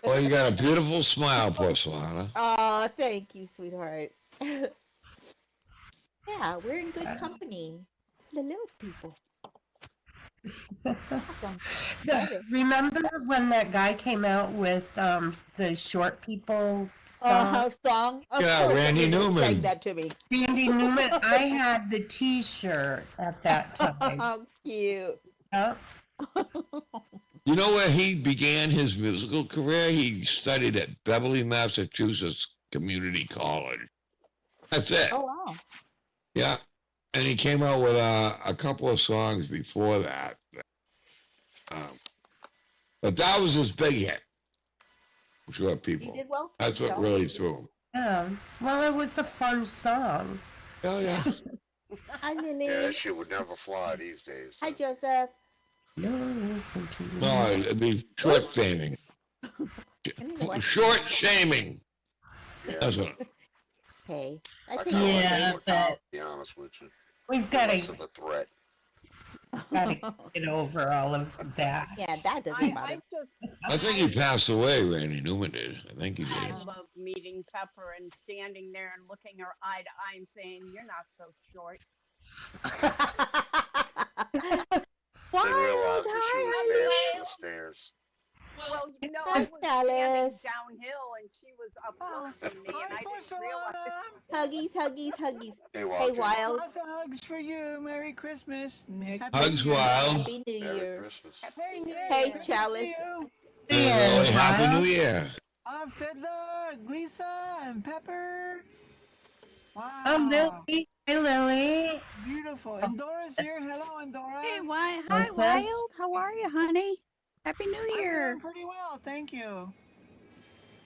Well, you got a beautiful smile, Porcelana. Oh, thank you, sweetheart. Yeah, we're in good company. The little people. Awesome. Love it. Remember when that guy came out with the short people song? Song. Of Yeah, course, Randy everyone sang Newman. that to me. Randy Newman. I had the T-shirt at that time. How cute. Yeah. You know where he began his musical career? He studied at Beverly, Massachusetts Community College. That's it. Oh wow. Yeah. And he came out with a couple of songs before that. But that was his big hit. Short He people. did well. That's what really threw him. Yeah. Well, it was a fun song. Oh, yeah. Hi, Lily. Yeah, that shit would never fly these days. Hi, Joseph. No, listen to me. No, it'd be short shaming. Anyway. Short shaming. Yeah. That's what. Okay. I I think kinda like Yeah, it, but to be honest with you. we've got Less to of a threat. get over all of that. yeah, that doesn't I matter. just, I think he passed away, Randy Newman did. I think he I did. love meeting Pepper and standing there and looking her eye to eye and saying, "You're not so short." They realized that she was standing hi. on the stairs. Well, you know, I Hi, was standing Alice. downhill and she was up close to me, and I didn't realize. Huggies, huggies, huggies. Hey, Hey, Walker. Wild. Lots of hugs for you. Merry Christmas. Merry Happy Hugs, New Year. Wild. Happy New Merry Year. Christmas. Hey, Nick. Hey, Good to Chalice. see you. Yeah, Really Happy Wild. New Year. Fiddler, Lisa, and Pepper. Wow. Oh, Lily. Hey, Lily. Beautiful. And Dora's here. Hello, Andorra. Hey, hi, What's up? Wild. How are you, honey? Happy New I'm Year. doing pretty well, thank you.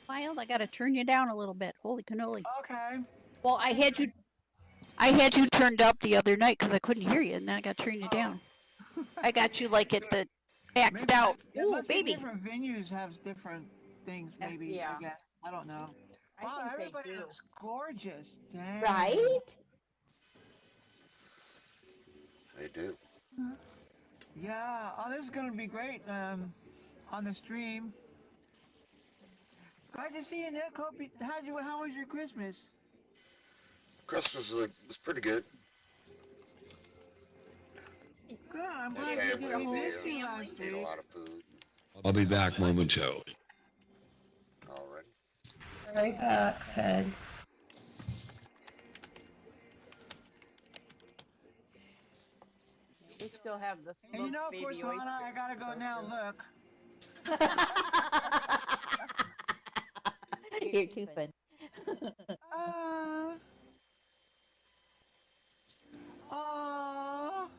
Wild, I gotta turn you down a little bit. Holy cannoli. Okay. Well, I had you turned up the other night because I couldn't hear you, and then I got to turn you down. I got you like at the maxed out. It Ooh, must be baby. different venues have different things, maybe. Yeah. I guess. I don't know. I Wow, think they everybody do. looks gorgeous. Dang. Right? They do. Yeah. Oh, this is gonna be great. On the stream. Glad to see you, Nick. How was your Christmas? Christmas was pretty good. Good. I'm My glad you family did a whole there. history last Ate a week. lot of food I'll be back momentarily. already. Right back, Fed. We still have the And you smoked know, baby Porcelana, I oysters. gotta go now. Look. You're too fun. Oh.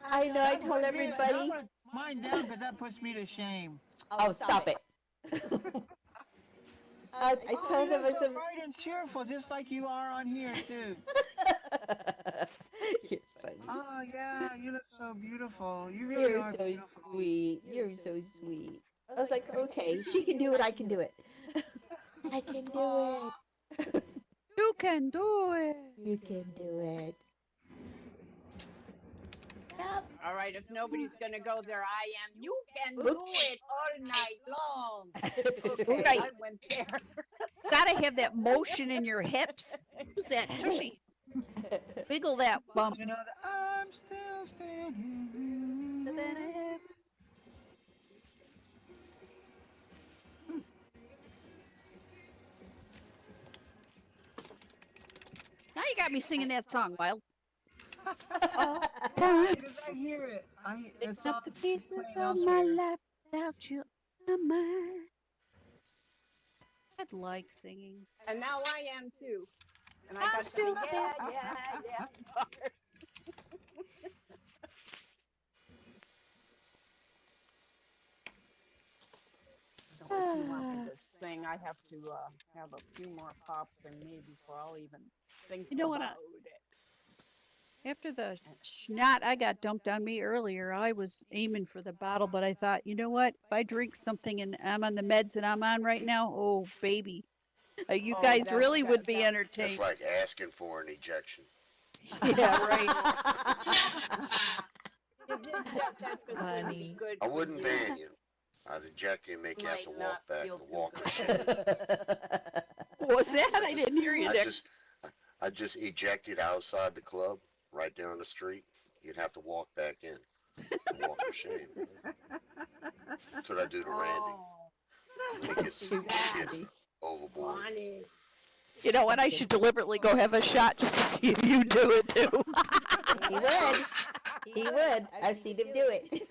I know, I told everybody. Mine down because that puts me to shame. Oh, stop it. I told you him look I so bright and cheerful, just like you are on here too. You're funny. Oh yeah, you look so beautiful. You really You're are so beautiful. sweet. You're so sweet. I was like, okay, she can do it. I can do it. I can do it. You can do it. You can do it. Yep. All right, if nobody's gonna go there, I am. You can do it all night long. Okay, Right. I went there. Gotta have that motion in your hips. Who's that, Tushy? Wiggle that bump. You know that I'm still standing. Now you got me singing that song, Wild. Because I hear it. It's Pick up the on- pieces playing of my elsewhere. life without you on my mind. I'd like singing. And now I am too. And I I'm got to still sing, yeah. So if you wanted to sing, I have to have a few more pops and maybe before I'll even think You know what, about it. After the snot I got dumped on me earlier, I was aiming for the bottle, but I thought, you know what? If I drink something and I'm on the meds that I'm on right now, oh baby, you Oh, guys that- really that- would be that- It's entertained. like asking for an ejection. Yeah, right. You did that, that was really Funny. good. I wouldn't ban you. I'd eject you and make you have to Might walk not back feel the too walk of good. shame. What was that? I didn't hear you, I Dick. just eject you outside the club, right there on the street. You'd have to walk back in. The walk of shame. That's what I do to Randy. Oh, He gets overboard. funny. You know what? I should deliberately go have a shot just to see if you do it too. He would. He would. I've seen him do it.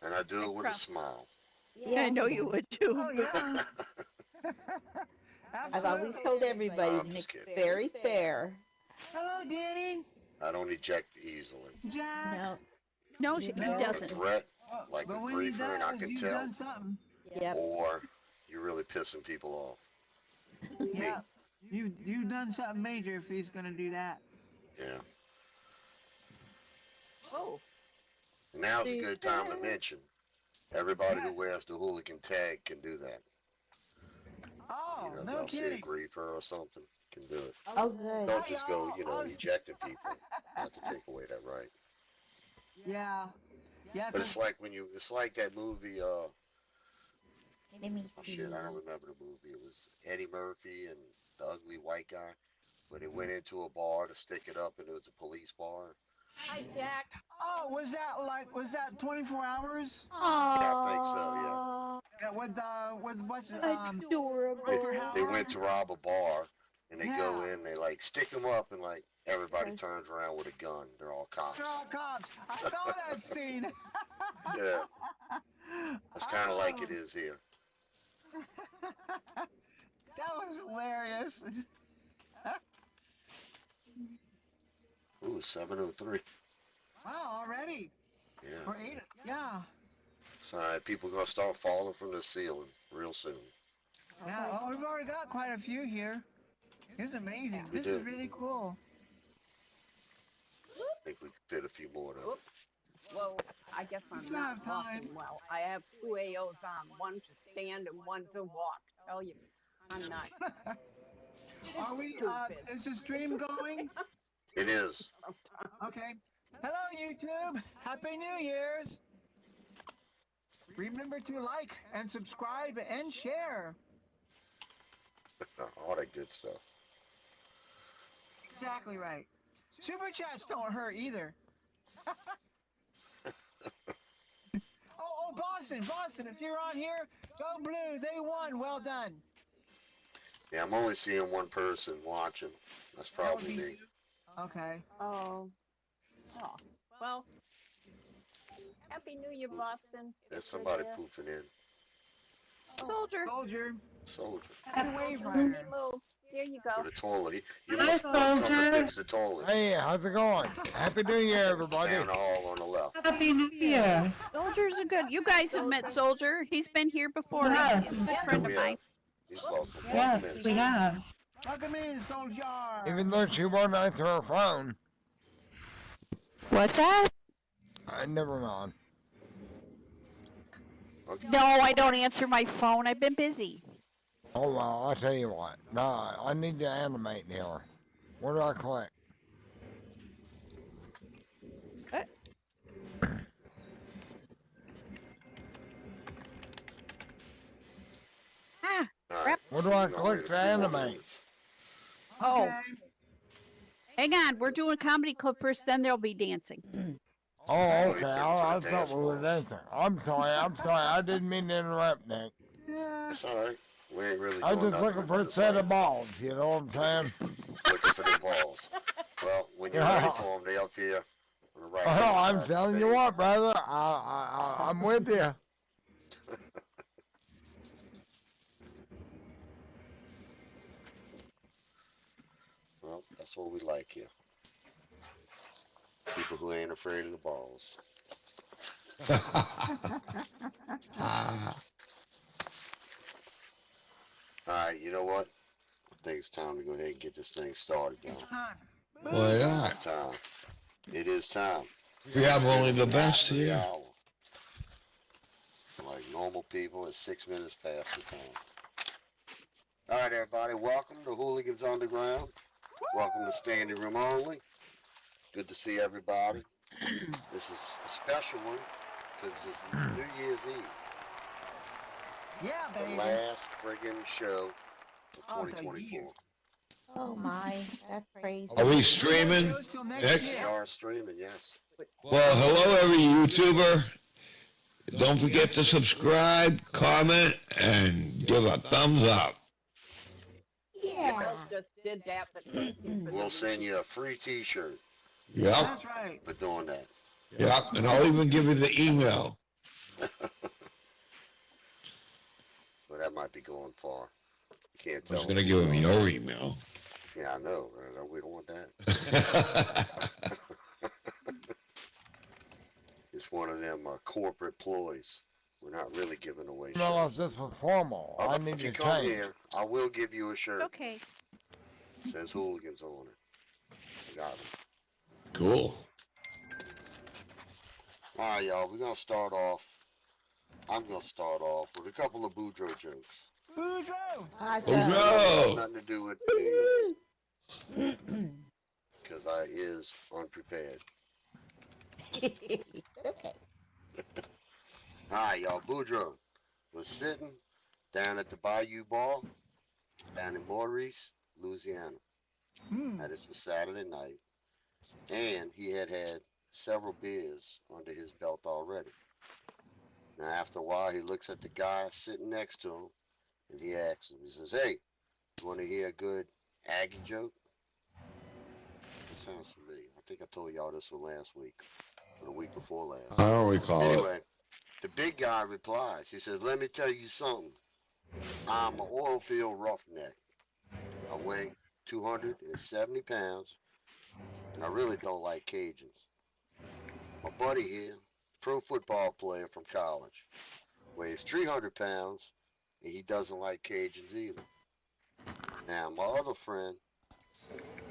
And I do it with a prob- smile. Yeah, I know you would too. Oh, yeah. I've always told everybody I'm to just make kidding. it very fair. Hello, Danny. I don't eject easily. Jack. No. No, he No. A doesn't. threat, Oh, like but a when he griefer, and I does, can he's tell. done something. Yep. Or you're really pissing people off. Yeah. You've done something major if he's gonna do that. Yeah. Oh, Now's a good time to mention. Everybody who wears the hooligan tag can do that. Oh, You know, no they'll see a kidding. griefer or something, can do it. Oh, good. Don't just go, I'll- ejecting people. Not to take away that right. Yeah. Yeah. But it's like it's like that movie, Let me oh see. shit, I don't remember the movie. It was Eddie Murphy and the ugly white guy. Where they went into a bar to stick it up and it was a police bar. hi, Jack. Oh, was that 24 hours? I think so, yeah. Yeah, with what's Adorable. They went to rob a bar and they go in, they like stick them up and like everybody turns around with a gun. They're all cops. They're all cops. I saw that scene. Yeah. That's kind of like it is here. That was hilarious. Ooh, 7:03. Wow, already. Yeah. Or 8. Yeah. It's all right. People gonna start falling from the ceiling real soon. Yeah. Oh, we've already got quite a few here. It's amazing. We This do. is really cool. I think we could fit a few more though. Oops. Well, I guess I'm Just not have time. walking well. I have 2 AOs on, one to stand and one to walk. Tell you, I'm not. Are we? Stupid. Is the stream going? It is. Okay. Hello, YouTube. Happy New Year's. Remember to like and subscribe and share. All that good stuff. Exactly right. Super chats don't hurt either. Oh, Boston, if you're on here, go blue. They won. Well done. Yeah, I'm only seeing one person watching. That's probably me. Okay. Oh. Oh. Well, Happy New Year, Boston. There's somebody poofing in. Soldier. Soldier. Soldier. And Wave Let Rider. me move. There you go. With a toilet. You Hi, must come to Soldier. fix the toilets. Hey, how's it going? Happy New Year, everybody. Down the hall on the left. Happy New Year. Soldiers are good. You guys have met Soldier. He's been here before. Yes. He's a good friend of We mine. have. He's welcome. Yes, Welcome in. we have. Welcome in, Soldier. Even though she won't answer her phone, What's that? never mind. Okay. No, I don't answer my phone. I've been busy. Oh well, I'll tell you what. No, I need to animate here. Where do I click? Ah, All right. Where do I Now we click have to a few more animate? minutes. oh, Okay. hang on. We're doing comedy club first, then there'll be dancing. Oh, Oh, okay. you're I for the thought we were dance dancing. I'm sorry. I didn't mean to interrupt, Nick. Yeah. It's all right. We ain't really I doing was just nothing looking for a but set just of balls. You know what I'm saying? looking for the balls. Well, when you're ready for them, they up here on the right. Oh, I'm telling you what, brother. I'm with you. Well, that's what we like here. People who ain't afraid of the balls. All right, you know what? I think it's time to go ahead and get this thing started, It's y'all. time. Why not? Time. It is time. We have only the 6 minutes best after the here. hour. Like normal people, it's 6 minutes past the time. All right, everybody, welcome to Hooligans Underground. Welcome to Standing Room Only. Good to see everybody. This is a special one happens is New Year's Eve, Yeah, the baby. last friggin' show Oh, of the 2024. year. Oh my, that's crazy. Are we No streaming? shows till next Nick? We year. are streaming, yes. Well, hello, every YouTuber. Don't forget to subscribe, comment, and give a thumbs up. Yeah. Bill just did that, but thank you for We'll the send you a free T-shirt Yep, That's right. for doing that. yep, and I'll even give you the email. But that might be going far. You can't I was tell. gonna give him your email. Yeah, I know. We don't want that. It's one of them corporate ploys. We're not really giving away No, shirts. if this was formal, I Although need if you to come change. here, I will give you a shirt. Okay. Says Hooligans on it. I got it. Cool. All right, y'all. We're gonna start off. I'm gonna start off with a couple of Boudreaux jokes. Boudreaux. Awesome. Boudreaux. Nothing to do with me, because I is unprepared. Okay. All right, y'all. Boudreaux was sitting down at the Bayou Bar down in Maurice, Louisiana. Hmm. Now, this was Saturday night, and he had had several beers under his belt already. Now, after a while, he looks at the guy sitting next to him, and he asks him, he says, "Hey, you want to hear a good Aggie joke?" It sounds familiar. I think I told y'all this one last week, or the week before last. I don't recall it. Anyway, the big guy replies. He says, "Let me tell you something. I'm an oil field roughneck. I weigh 270 pounds, and I really don't like Cajuns. My buddy here, pro football player from college, weighs 300 pounds, and he doesn't like Cajuns either. Now, my other friend,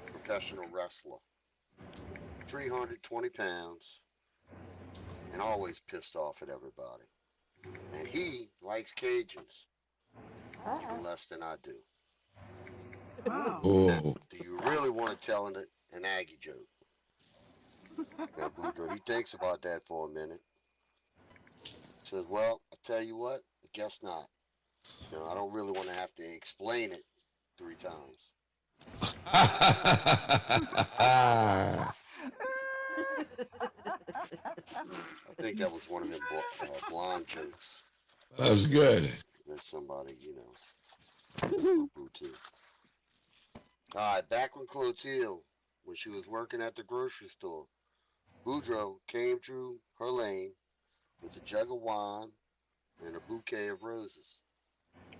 professional wrestler, 320 pounds, and always pissed off at everybody. And he likes Cajuns Uh-oh. less than I do. Wow. Oh, Do you really want to tell an Aggie joke?" Now, Boudreaux, he thinks about that for a minute. Says, "Well, I tell you what, I guess not. You know, I don't really want to have to explain it 3 times." I think that was one of them blonde jokes that was good. that somebody, poo-poo to. All right, back when Clotilde, when she was working at the grocery store, Boudreaux came through her lane with a jug of wine and a bouquet of roses.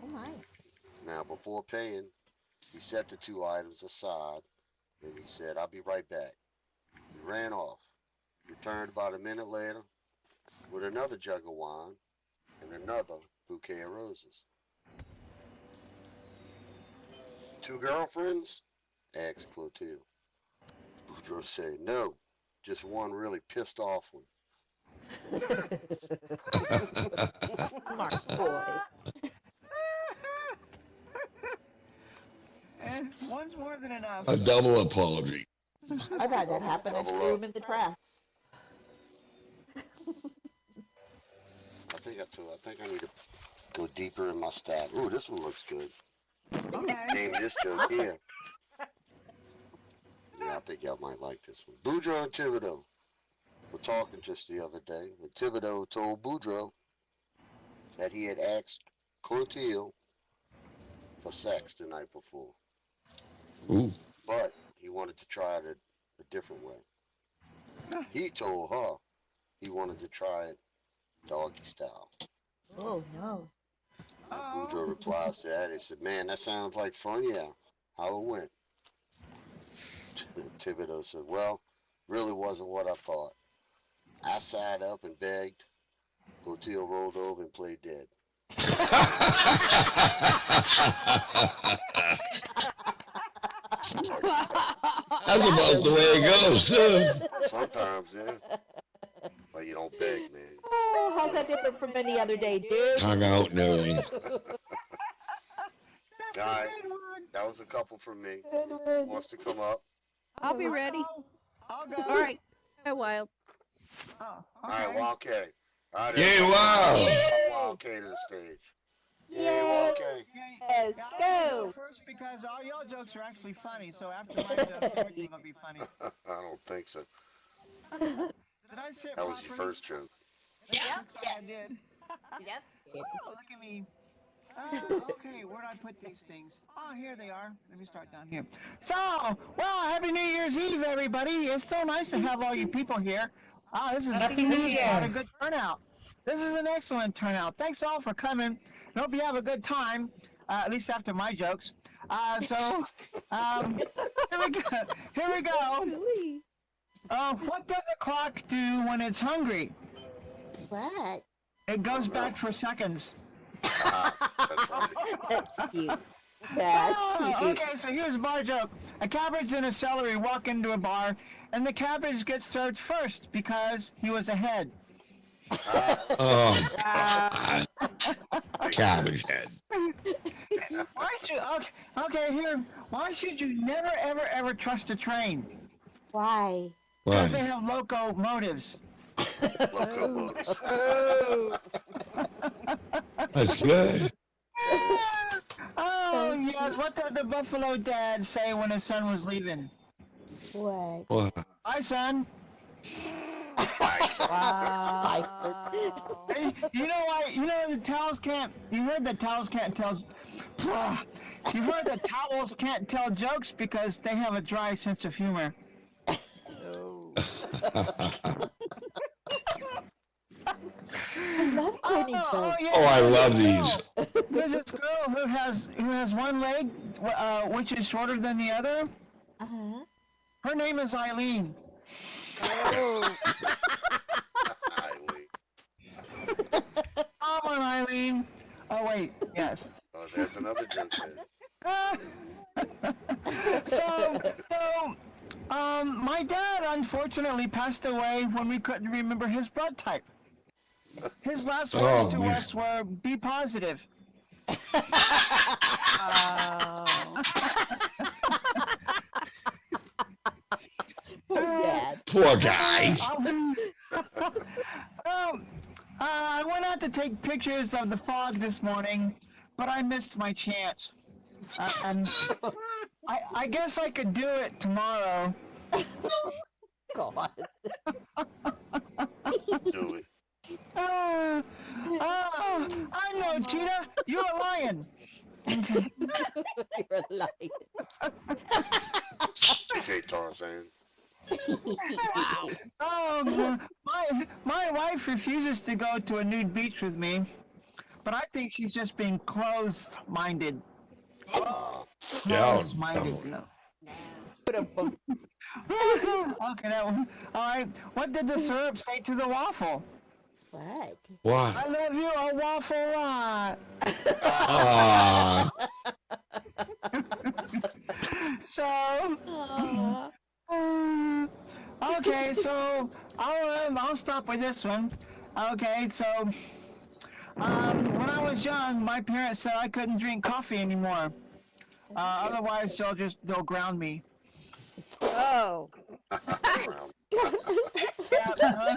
Oh my. Now, before paying, he set the 2 items aside, and he said, "I'll be right back." He ran off, returned about a minute later with another jug of wine and another bouquet of roses. "2 girlfriends?" asked Clotilde. Boudreaux said, "No, just one really pissed off one." Smart boy. And one's more than enough. A double apology. I've had that happen. I threw him in the trash. I think I need to go deeper in my stack. Ooh, this one looks good. Okay. Name this joke here. Yeah, I think y'all might like this one. Boudreaux and Thibodeau were talking just the other day, and Thibodeau told Boudreaux that he had asked Clotilde for sex the night before, Ooh. but he wanted to try it a different way. He told her he wanted to try it doggy style. Oh no. Boudreaux replies to that. He said, "Man, that sounds like fun, yeah. How it went?" Thibodeau said, "Well, really wasn't what I thought. I sat up and begged. Clotilde rolled over and played dead." That's about the way it goes, too. Sometimes, yeah. But you don't beg, man. Oh, how's that different from any other day, dude? Hung out and everything. That's All right. a good one. That was a couple from me. Good one. Wants to come up? I'll be ready. I'll go. All right. Hi, Wild. Oh, All right, okay. well, okay. All right, Yay, everybody, wow. welcome Wild K to the stage. Yay, Wild K. Let's Yeah, I'll go. first because all y'all jokes are actually funny. So after my jokes, everything will be funny. I don't think so. Did I say it That was your properly? first joke. Yep. Looks like I did. Yes. Oh, look at me. Okay, where do I put these things? Oh, here they are. Let me start down here. So, well, Happy New Year's Eve, everybody. It's so nice to have all you people here. This is Happy New this is quite a Year. good turnout. This is an excellent turnout. Thanks all for coming. I hope you have a good time, at least after my jokes. Here we go. Here we go. Ooh, What does a clock do when it's hungry? what? It goes back for seconds. That's right. That's cute. That's cute. Okay, so here's a bar joke. A cabbage and a celery walk into a bar, and the cabbage gets served first because he was ahead. Oh, God. Cabbage head. Why should okay here? Why should you never ever trust a train? Why? Because they Why? have locomotives. Locomotives. That's good. Oh yes, what did the buffalo dad say when his son was leaving? What? What? Hi, son. Hey, you know why? You know the towels can't. You heard that towels can't tell. You heard that towels can't tell jokes because they have a dry sense of humor. I love corny jokes. Yeah. Oh, I love these. There's this girl who has one leg, which is shorter than the other. Uh-huh. Her name is Eileen. Oh. Eileen. Come on, Eileen. Oh wait, yes. Oh, there's another joke there. My dad unfortunately passed away when we couldn't remember his blood type. His last words to man. us were, "Be positive." Yes. Poor guy. I went out to take pictures of the fog this morning, but I missed my chance. And I guess I could do it tomorrow. God. Do it. I'm no cheetah. You're a lion. You're lying. Okay, Tarzan. My wife refuses to go to a nude beach with me, but I think she's just being closed-minded. Yeah. Closed-minded. No. Put a book. Okay, that one. All right. What did the syrup say to the waffle? What? What? I love you a waffle lot. Aw. So, Aw. okay, so I'll stop with this one. Okay, so when I was young, my parents said I couldn't drink coffee anymore. Otherwise, they'll ground me. Oh. Yeah,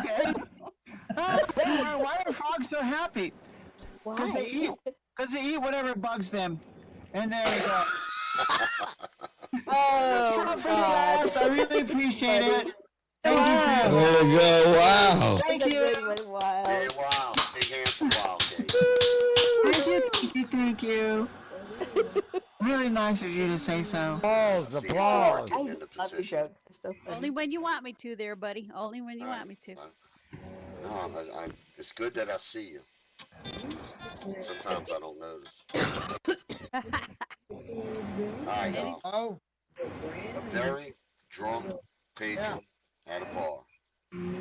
okay. Why are frogs so happy? Because they eat whatever bugs them. And there we go. Oh, Stop for the God. laughs. I really appreciate it. Thank you for There your we go. Wow. Thank That's a you. good one, Wild. Hey, wow. Big hand for Wild K. Thank you. Really nice of you to say so. Applause, See, applause. I in the love your position. jokes. They're so funny. Only when you want me to, there, buddy. Only when you want me to. No, it's good that I see you. Sometimes I don't notice. Alright, y'all. Oh, A very drunk patron at a bar.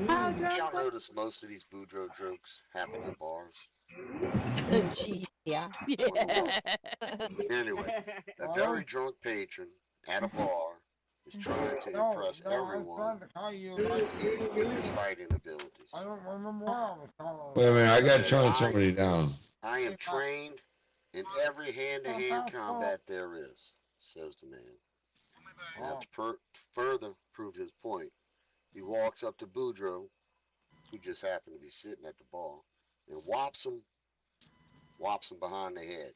How Y'all drunk? notice most of these Boudreaux jokes happen at bars? Gee, yeah. Yeah. Anyway, a very drunk patron at a bar is trying to no, impress no, I was everyone trying to call you like with his fighting abilities. I don't remember what I was calling. Wait a minute. I got to turn somebody down. I am trained in every hand-to-hand combat there is, says the man. Now, to further prove his point, he walks up to Boudreaux who just happened to be sitting at the bar, and whops him behind the head.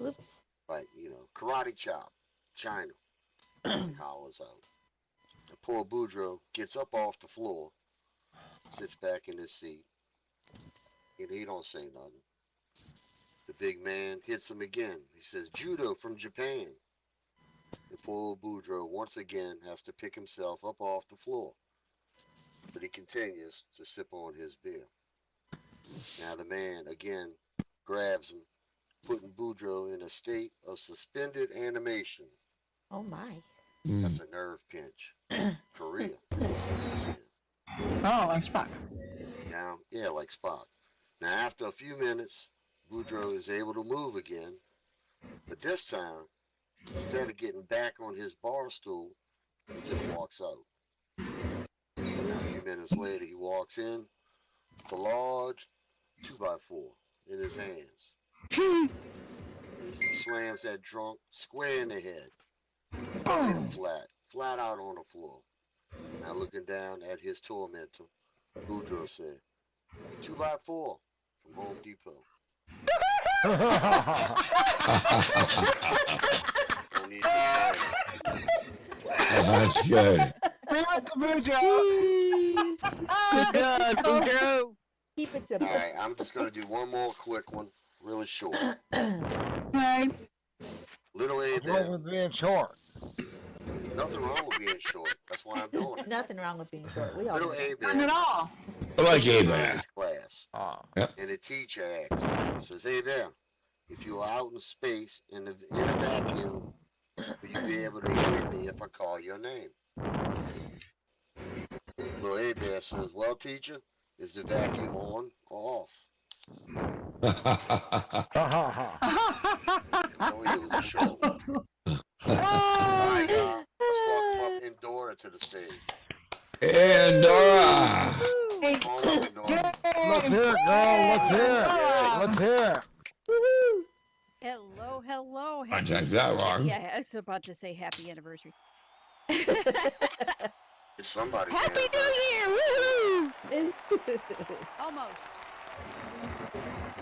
Oops. Like, karate chop, China. He hollers out. The poor Boudreaux gets up off the floor, sits back in his seat, and he don't say nothing. The big man hits him again. He says, judo from Japan. The poor Boudreaux once again has to pick himself up off the floor, but he continues to sip on his beer. Now the man again grabs him, putting Boudreaux in a state of suspended animation. Oh my. That's a nerve pinch. Korea. Oh, like Spock. Now, yeah, like Spock. Now, after a few minutes, Boudreaux is able to move again, but this time, instead of getting back on his bar stool, he just walks out. Now, a few minutes later, he walks in with a large 2x4 in his hands. He slams that drunk square in the head. Hit him flat out on the floor. Now looking down at his tormentor, Boudreaux said, 2x4 from Home Depot. Don't need to That's good. Good God, Boudreaux. Keep it simple. Alright, I'm just gonna do one more quick one, really short. Okay. Little Abe What's wrong Bear. with being short? Nothing wrong with being short. That's why I'm doing it. Nothing wrong with being short. We all Little know. Abe Not at Bear all. I like was in Abe. his class, Ah. and the teacher asked him, says, hey there, if you were out in space in a vacuum, will you be able to hear me if I call your name? Little Abe Bear says, well, teacher, is the vacuum on or off? Ha ha ha. Oh, he was a short one. Alright, y'all. Let's welcome up Endora to the stage. Pandora. Come on up, Endora. Let's hear it, girl. Let's hear it. Let's hear it. Woohoo! Hello, hello. I checked that wrong. Yeah, I was about to say happy anniversary. It's somebody's Happy anniversary. New Year! Woohoo! Almost.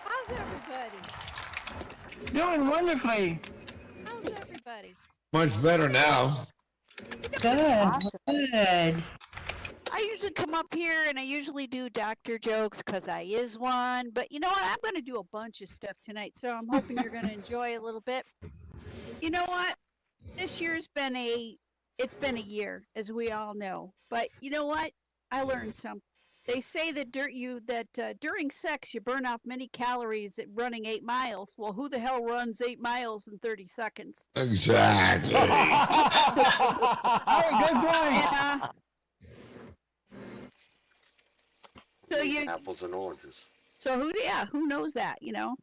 How's everybody? Doing wonderfully. How's everybody? Much better now. Good. Good. I usually come up here and I usually do doctor jokes because I is one. But you know what? I'm going to do a bunch of stuff tonight. So I'm hoping you're going to enjoy a little bit. You know what? This year's been it's been a year, as we all know. But you know what? I learned something. They say that during sex you burn off many calories at running 8 miles. Well, who the hell runs 8 miles in 30 seconds? Exactly. Hey, good point. And, so you, Apples and oranges. so who knows that? You know?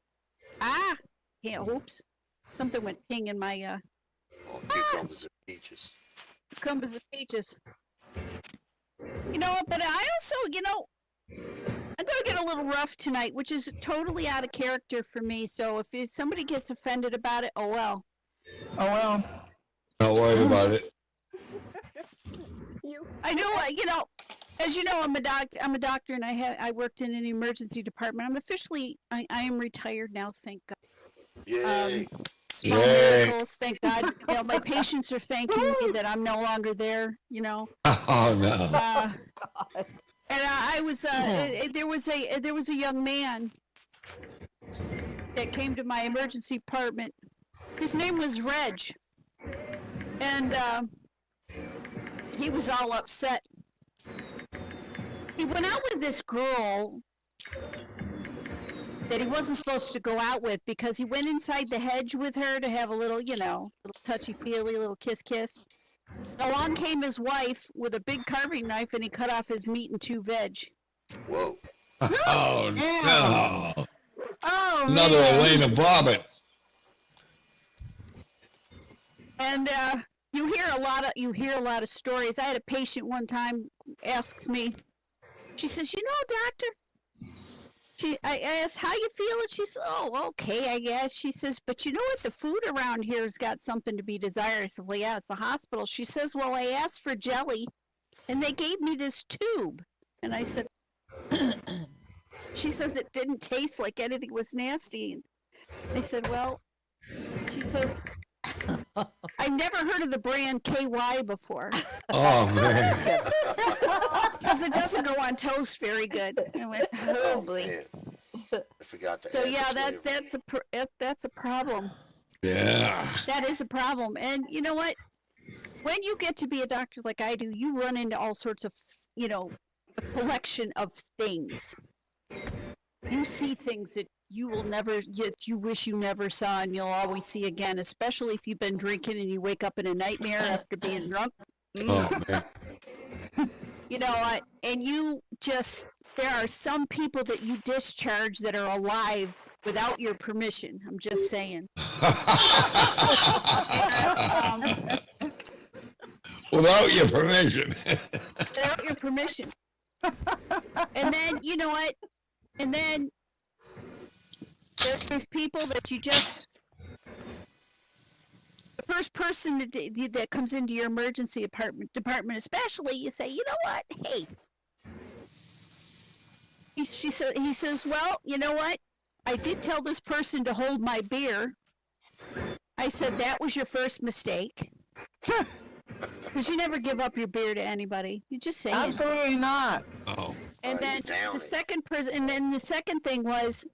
Yeah. Oops. Something went ping in my Oh, cucumbers and peaches. cucumbers and peaches. You know, but I also, I'm going to get a little rough tonight, which is totally out of character for me. So if somebody gets offended about it, oh well. Oh, well. Don't worry about it. I know, as you know, I'm a doctor, and I worked in an emergency department. I'm officially, I am retired now, thank God. Yay. Small Yay. miracles, thank God. My patients are thanking me that I'm no longer there. Oh no. And I was there was a young man that came to my emergency department. His name was Reg, and he was all upset. He went out with this girl that he wasn't supposed to go out with because he went inside the hedge with her to have a little, little touchy-feely, little kiss. Along came his wife with a big carving knife, and he cut off his meat and 2 veg. Whoa. Oh no. Oh, Another man. Elena Bobbitt. And you hear a lot of stories. I had a patient one time asks me, she says, doctor, I asked, how you feeling? She said, oh, okay, I guess. She says, but you know what? The food around here has got something to be desired. I said, well, yeah, it's a hospital. She says, well, I asked for jelly, and they gave me this tube. And I said, She says it didn't taste like anything was nasty. I said, well, she says, I've never heard of the brand KY before. Oh man. Says it doesn't go on toast very good. I went, oh boy. man. I forgot to So add yeah, the flavor. that's a problem. Yeah. That is a problem. And you know what? When you get to be a doctor like I do, you run into all sorts of, a collection of things. You see things that you will never, yet you wish you never saw, and you'll always see again. Especially if you've been drinking and you wake up in a nightmare after being drunk. Oh man. And you just, there are some people that you discharge that are alive without your permission. I'm just saying. Without your permission. Without your permission. And then, you know what? And then there's people that you just, the first person that comes into your emergency department especially, you say, you know what? Hey. He says, well, you know what? I did tell this person to hold my beer. I said, that was your first mistake. Because you never give up your beer to anybody. You just say it. Absolutely not. Oh. And Right, then you down the it. second person, and then the second thing was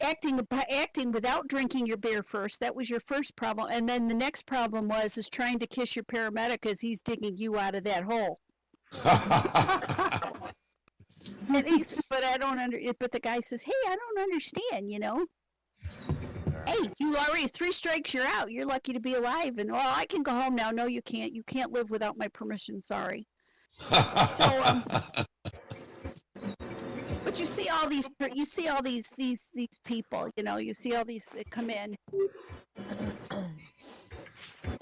acting without drinking your beer first. That was your first problem. And then the next problem is trying to kiss your paramedic as he's digging you out of that hole. And but I don't but the guy says, hey, I don't understand, Hey, you already 3 strikes, you're out. You're lucky to be alive. And, well, I can go home now. No, you can't. You can't live without my permission. Sorry. So, but you see all these people, you see all these that come in.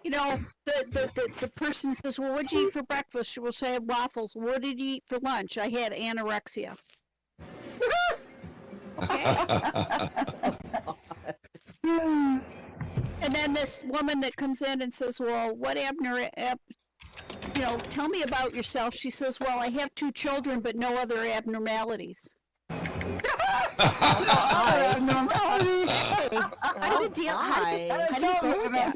The person says, well, what'd you eat for breakfast? We'll say I had waffles. What did you eat for lunch? I had anorexia. And then this woman that comes in and says, well, what tell me about yourself. She says, well, I have 2 children, but no other abnormalities. I didn't deal. I didn't go with that.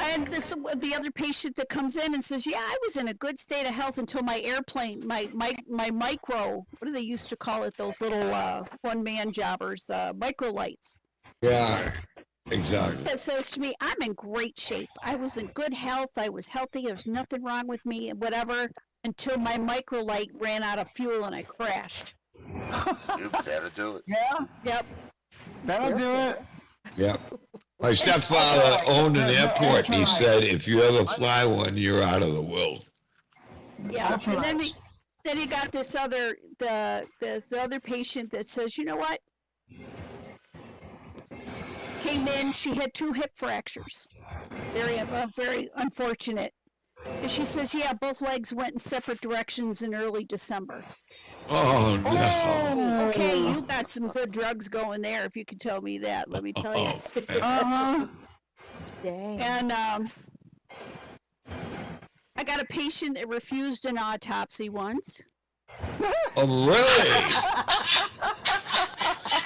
And the other patient that comes in and says, yeah, I was in a good state of health until my airplane, my micro, what do they used to call it? Those little one-man jobbers, micro lights. Yeah, exactly. That says to me, I'm in great shape. I was in good health. I was healthy. There's nothing wrong with me, whatever, until my micro light ran out of fuel and I crashed. That'll do it. Yeah, Yep. that'll do it. Yep. My stepfather owned an airport, and he said, if you ever fly one, you're out of the world. Yeah. That's And right. then you got this other patient that says, you know what? Came in, she had 2 hip fractures. Very unfortunate. And she says, yeah, both legs went in separate directions in early December. Oh, no. Okay, you got some good drugs going there, if you can tell me that. Let me tell you. Uh-huh. Dang. And I got a patient that refused an autopsy once. Oh, really?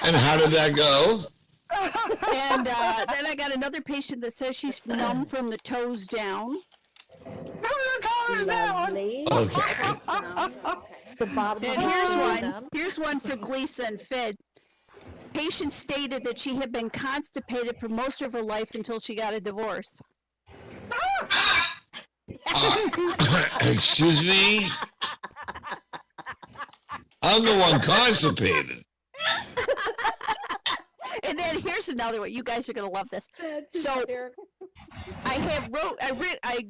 And how did that go? And then I got another patient that says she's numb from the toes down. Lovely. Okay. The bottom And of here's the one. them. Here's one for Gleason and Fid. Patient stated that she had been constipated for most of her life until she got a divorce. Excuse me? I'm the one constipated. And then here's another one. You guys are gonna love this. That's So- hysterical. I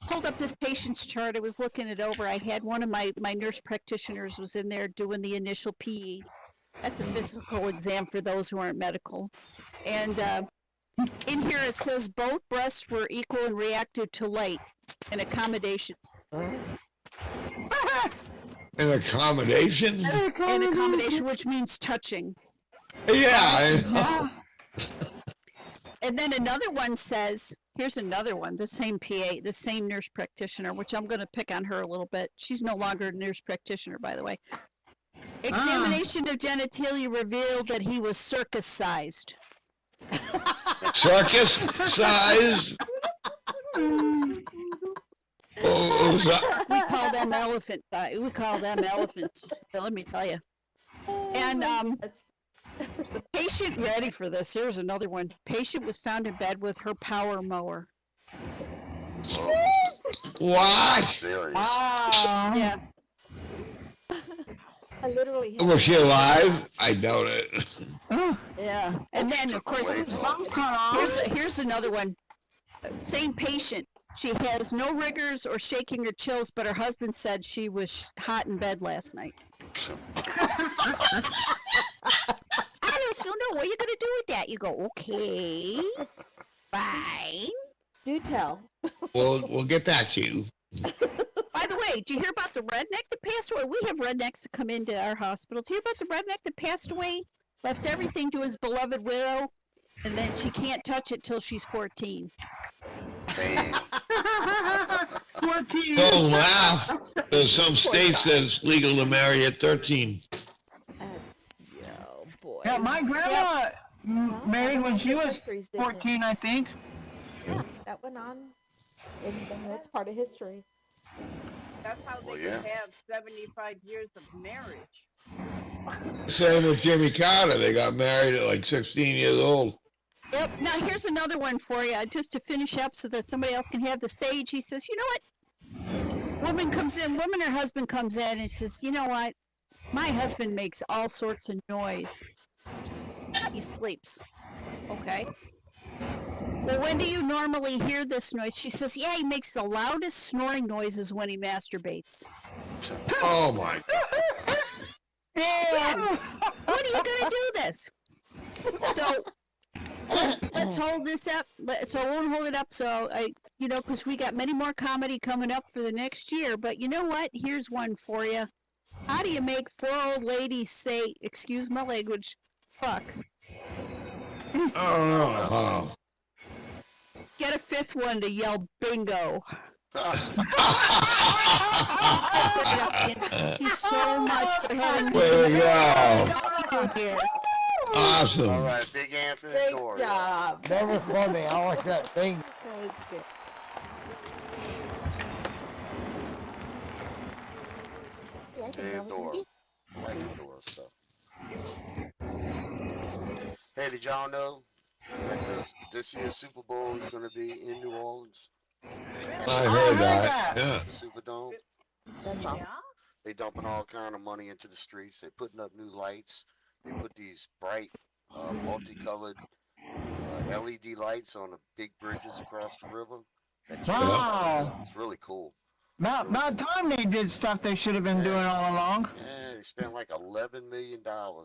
pulled up this patient's chart. I was looking it over. I had one of my nurse practitioners was in there doing the initial PE. That's a physical exam for those who aren't medical. And in here it says both breasts were equal and reactive to light and accommodation. An accommodation? And accommodation, which means touching. Yeah. And then another one says Here's another one. The same PA, the same nurse practitioner, which I'm going to pick on her a little bit. She's no longer a nurse practitioner, by the way. Examination of genitalia revealed that he was circus-sized. Circus size. Oh, We call them elephant. We call them elephants. Let me tell you. And That's- the patient, ready for this? Here's another one. Patient was found in bed with her power mower. what? Serious. Wow. Yeah. I literally have Was she alive? I doubt it. Yeah. And then, of course, Wait. Some cut off. here's another one. Same patient. She has no rigors or shaking or chills, but her husband said she was hot in bed last night. I just don't know what you're gonna do with that. You go, okay, fine. do tell. We'll get back to you. By the way, did you hear about the redneck that passed away? We have rednecks that come into our hospital. Did you hear about the redneck that passed away? Left everything to his beloved widow, and then she can't touch it till she's 14. Damn. 14. Don't laugh. There's some states that it's legal to marry at 13. Oh boy. Yeah, my grandma married when she was Countries, didn't it? 14, I think. Yeah, that went on, and that's part of history. That's how they Well, can yeah. have 75 years of marriage. Same with Jimmy Carter. They got married at like 16 years old. Yep. Now here's another one for you, just to finish up, so that somebody else can have the stage. He says, "You know what? Woman or husband comes in and says, you know what? My husband makes all sorts of noise. He sleeps. Okay. Well, when do you normally hear this noise?" She says, "Yeah, he makes the loudest snoring noises when he masturbates." Oh my God. Damn. When are you gonna do this? So let's hold this up. So I won't hold it up. So because we got many more comedy coming up for the next year. But you know what? Here's one for you. How do you make 4 old ladies say, excuse my language, fuck? Oh no. Oh. Get a 5th one to yell bingo. Thank you so much for having me. Way to go. Here. Awesome. All right, big hand for the Great door. job. That was funny. I like that thing. That was good. Yeah, I think Hey, that was Dora. me. I like the Dora stuff. Hey, did y'all know that this year's Super Bowl is going to be in New Orleans? I heard that. Yeah. The Superdome. That's all. Yeah? They dumping all kind of money into the streets. They're putting up new lights. They put these bright, multicolored LED lights on the big bridges across the river. Wow. It's really cool. About time they did stuff they should have been doing all along. Yeah, they spent like $11 million to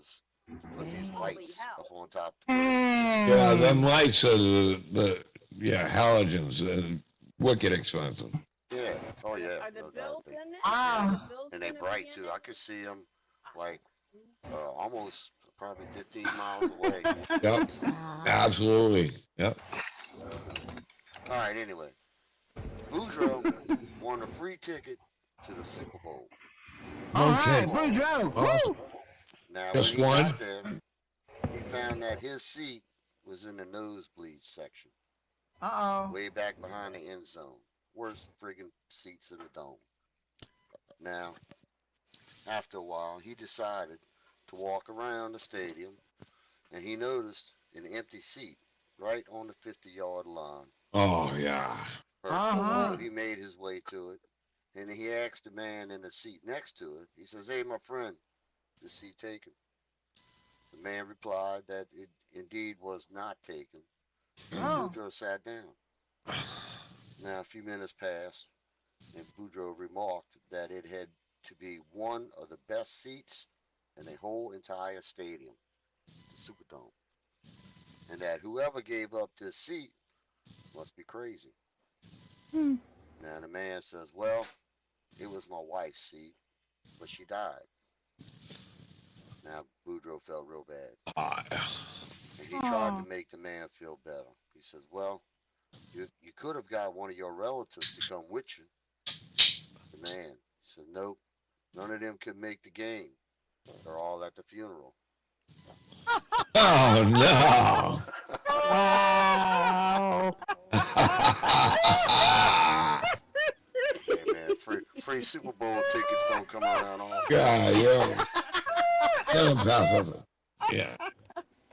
put these Holy lights hell. up on top. Yeah, them lights are the halogens. Wicked expensive. Yeah. Oh yeah. Are the no doubt. bills in it? Ah. Are the bills And they gonna bright be in too. it? I could see them like almost probably 15 miles away. Yep. Absolutely. Yep. All right. Anyway, Boudreaux won a free ticket to the Super Bowl. All Okay. right, Boudreaux. Awesome. Now Just when he one? got there, he found that his seat was in the nosebleed section, Uh-oh. way back behind the end zone. Worst friggin' seats in the dome. Now, after a while, he decided to walk around the stadium, and he noticed an empty seat right on the 50-yard line. Oh yeah. Uh-huh. So he made his way to it, and he asked the man in the seat next to it. He says, "Hey, my friend, is seat taken?" The man replied that it indeed was not taken. So Oh. Boudreaux sat down. Now, a few minutes passed, and Boudreaux remarked that it had to be one of the best seats in the whole entire stadium, the Superdome, and that whoever gave up this seat must be crazy. Now, the man says, "Well, it was my wife's seat, but she died." Now, Boudreaux felt real bad, and he tried to make the man feel better. He says, "Well, You could have got one of your relatives to come with you. The man said, nope, none of them could make the game. They're all at the funeral. Oh no! Wow. Hey man, free Super Bowl tickets don't come around often. God, you're impossible. Yeah,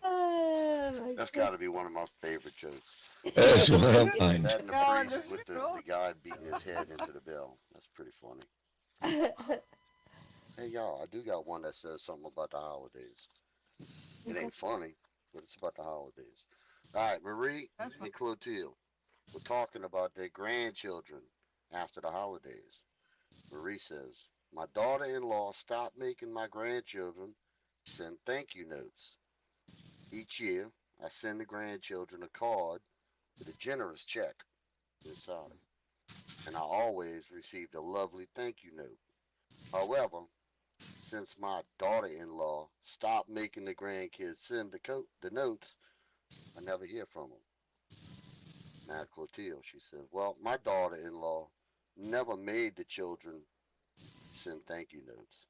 Oh, my That's got to be one of my favorite jokes. that's one of mine. That and the freeze with the guy beating his head into the bell. That's pretty funny. goodness. Hey y'all, I do got one that says something about the holidays. It ain't funny, but it's about the holidays. All right, Marie and Clotilde, we're talking about their grandchildren after the holidays. Marie says, my daughter-in-law stopped making my grandchildren send thank you notes. Each year, I send the grandchildren a card with a generous check inside it, and I always received a lovely thank you note. However, since my daughter-in-law stopped making the grandkids send the notes, I never hear from them. Now Clotilde, she says, well, my daughter-in-law never made the children send thank you notes.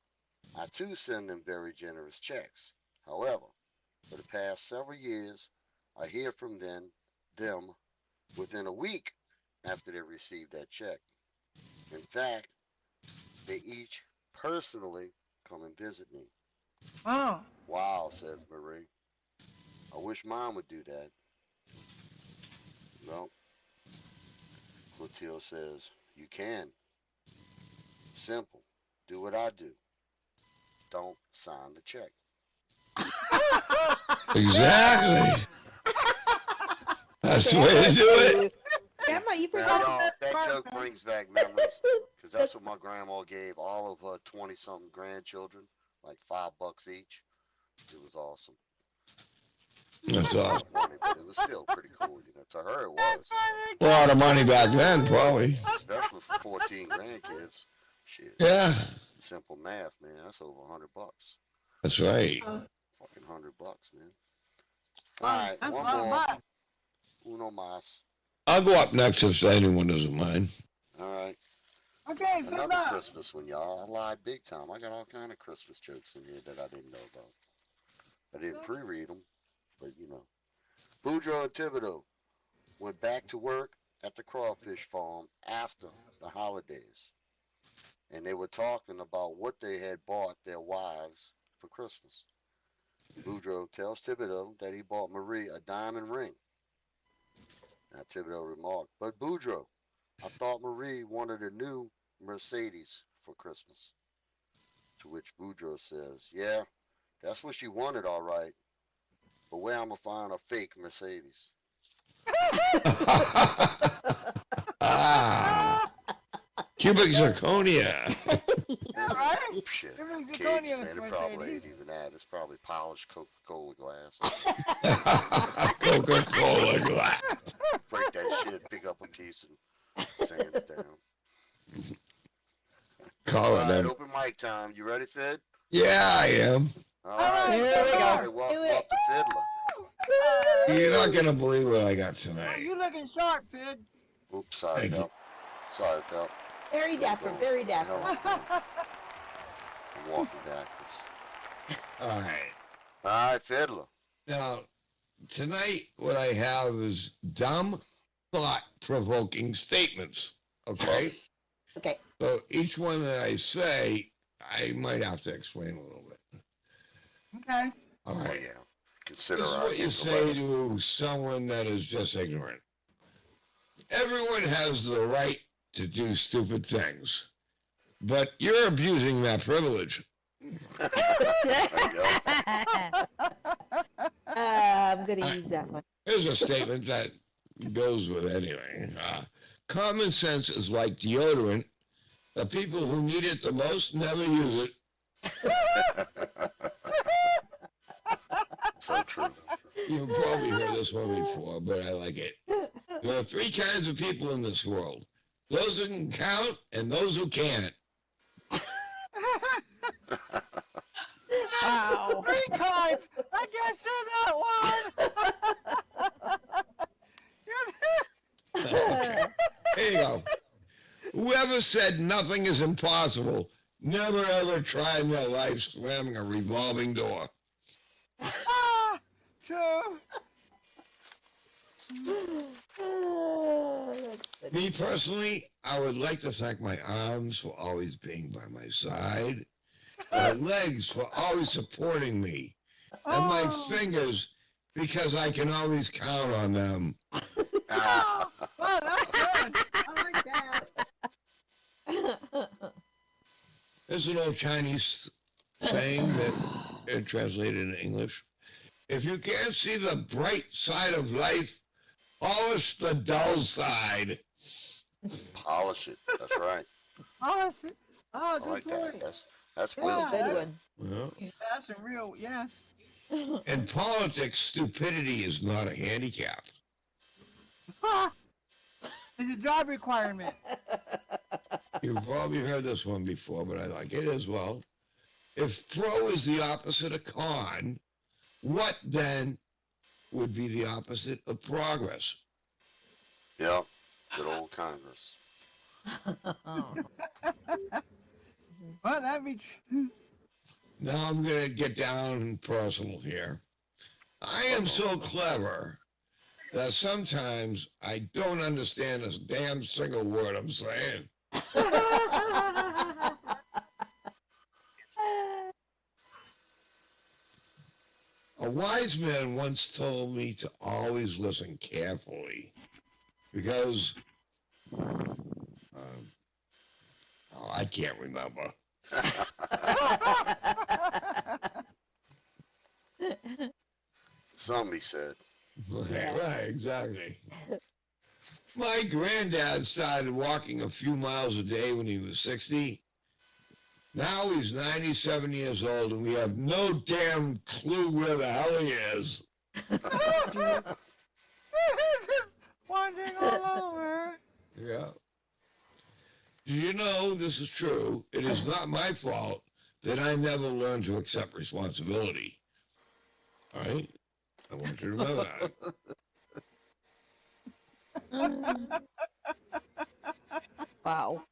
I too send them very generous checks. However, for the past several years, I hear from them within a week after they receive that check. In fact, they each personally come and visit me. Oh, Wow, says Marie. I wish mine would do that. Well, Clotilde says, you can. Simple. Do what I do. Don't sign the check. Exactly. That's the way to do it. Grandma, you Now, forgot. y'all, that joke brings back memories. Because that's what my grandma gave all of her 20-something grandchildren, like $5 each. It was awesome. That's awesome. Money, but it was still pretty cool. You know, to her it was. A lot of money back then, probably. Especially for 14 grandkids. Shit. Yeah, Simple math, man. That's over $100. that's right. Fucking $100, man. All right, that's a one lot of more. money. Uno mas. I'll go up next if anyone doesn't mind. All right. Okay, fill Another up. Christmas one, y'all. I lied big time. I got all kind of Christmas jokes in here that I didn't know about. I didn't pre-read them, but you know. Boudreaux and Thibodeau went back to work at the crawfish farm after the holidays. And they were talking about what they had bought their wives for Christmas. Boudreaux tells Thibodeau that he bought Marie a diamond ring. Now Thibodeau remarked, but Boudreaux, I thought Marie wanted a new Mercedes for Christmas. To which Boudreaux says, yeah, that's what she wanted, all right. But where I'm going to find a fake Mercedes? Ah, cubic zirconia. Yeah, right? Shit. Cubic Kids, zirconia man, was it probably Mercedes. ain't even that. It's probably polished Coca-Cola glass. Coca-Cola glass. Break that shit, pick up a piece and sand it down. Call All it right, them. open mic time. You ready, Fid? Yeah, I am. All right, right. here we go. All right, welcome Do it. up to Fiddler. You're not gonna believe what I got Oh, tonight. you looking sharp, Fid. Oops, sorry, Thank you. pal. Sorry, pal. Very dapper, very dapper. I'm walking backwards. All right. All right, Fiddler. Now, tonight, what I have is dumb, thought-provoking statements. Okay. Okay. So each one that I say, I might have to explain a little bit. Okay. All Oh, right. yeah. This Consider is our what you say to someone that is just ignorant. Everyone has the right to do stupid things, but you're abusing that privilege. I'm gonna use that one. Here's a statement that goes with anyway. Common sense is like deodorant. The people who need it the most never use it. So true. You've probably heard this one before, but I like it. There are three kinds of people in this world. Those who can count and those who can't. Wow. Three cards. I guess you're that one. Whoever said nothing is impossible never ever tried in their life slamming a revolving door. Ah, true. That's funny. Me personally, I would like to thank my arms for always being by my side, my legs for always supporting me, and my Oh. fingers because I can always count on them. Oh, oh, that's good. I like that. There's an old Chinese saying that it translated in English. If you can't see the bright side of life, polish the dull side. Polish it. That's right. Oh, that's it. Oh, I good like point. that. That's Yeah. wisdom. Good there. one. Yeah. That's a real, yes. In politics, stupidity is not a handicap. Ah, it's a job requirement. You've probably heard this one before, but I like it as well. If pro is the opposite of con, what then would be the opposite of progress? Yep. Good old Congress. Well, that'd be true. Now I'm going to get down personal here. I am so clever that sometimes I don't understand a damn single word I'm saying. A wise man once told me to always listen carefully because I can't remember. Somebody said. Right, exactly. My granddad started walking a few miles a day when he was 60. Now he's 97 years old and we have no damn clue where the hell he is. It's just wandering all over. Yeah. Do you know this is true? It is not my fault that I never learned to accept responsibility. All right? I want you to know that. Wow.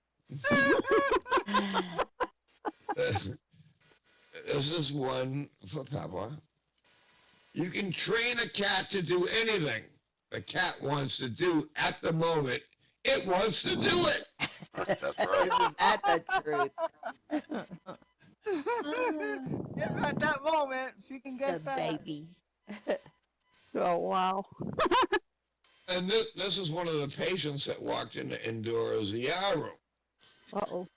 This is one for Peppa. You can train a cat to do anything the cat wants to do at the moment. It wants to do it. That's right. At the truth. If at that moment she can The guess that. babies. Oh wow. And this is one of the patients that walked into Endora's ER room. Uh-oh.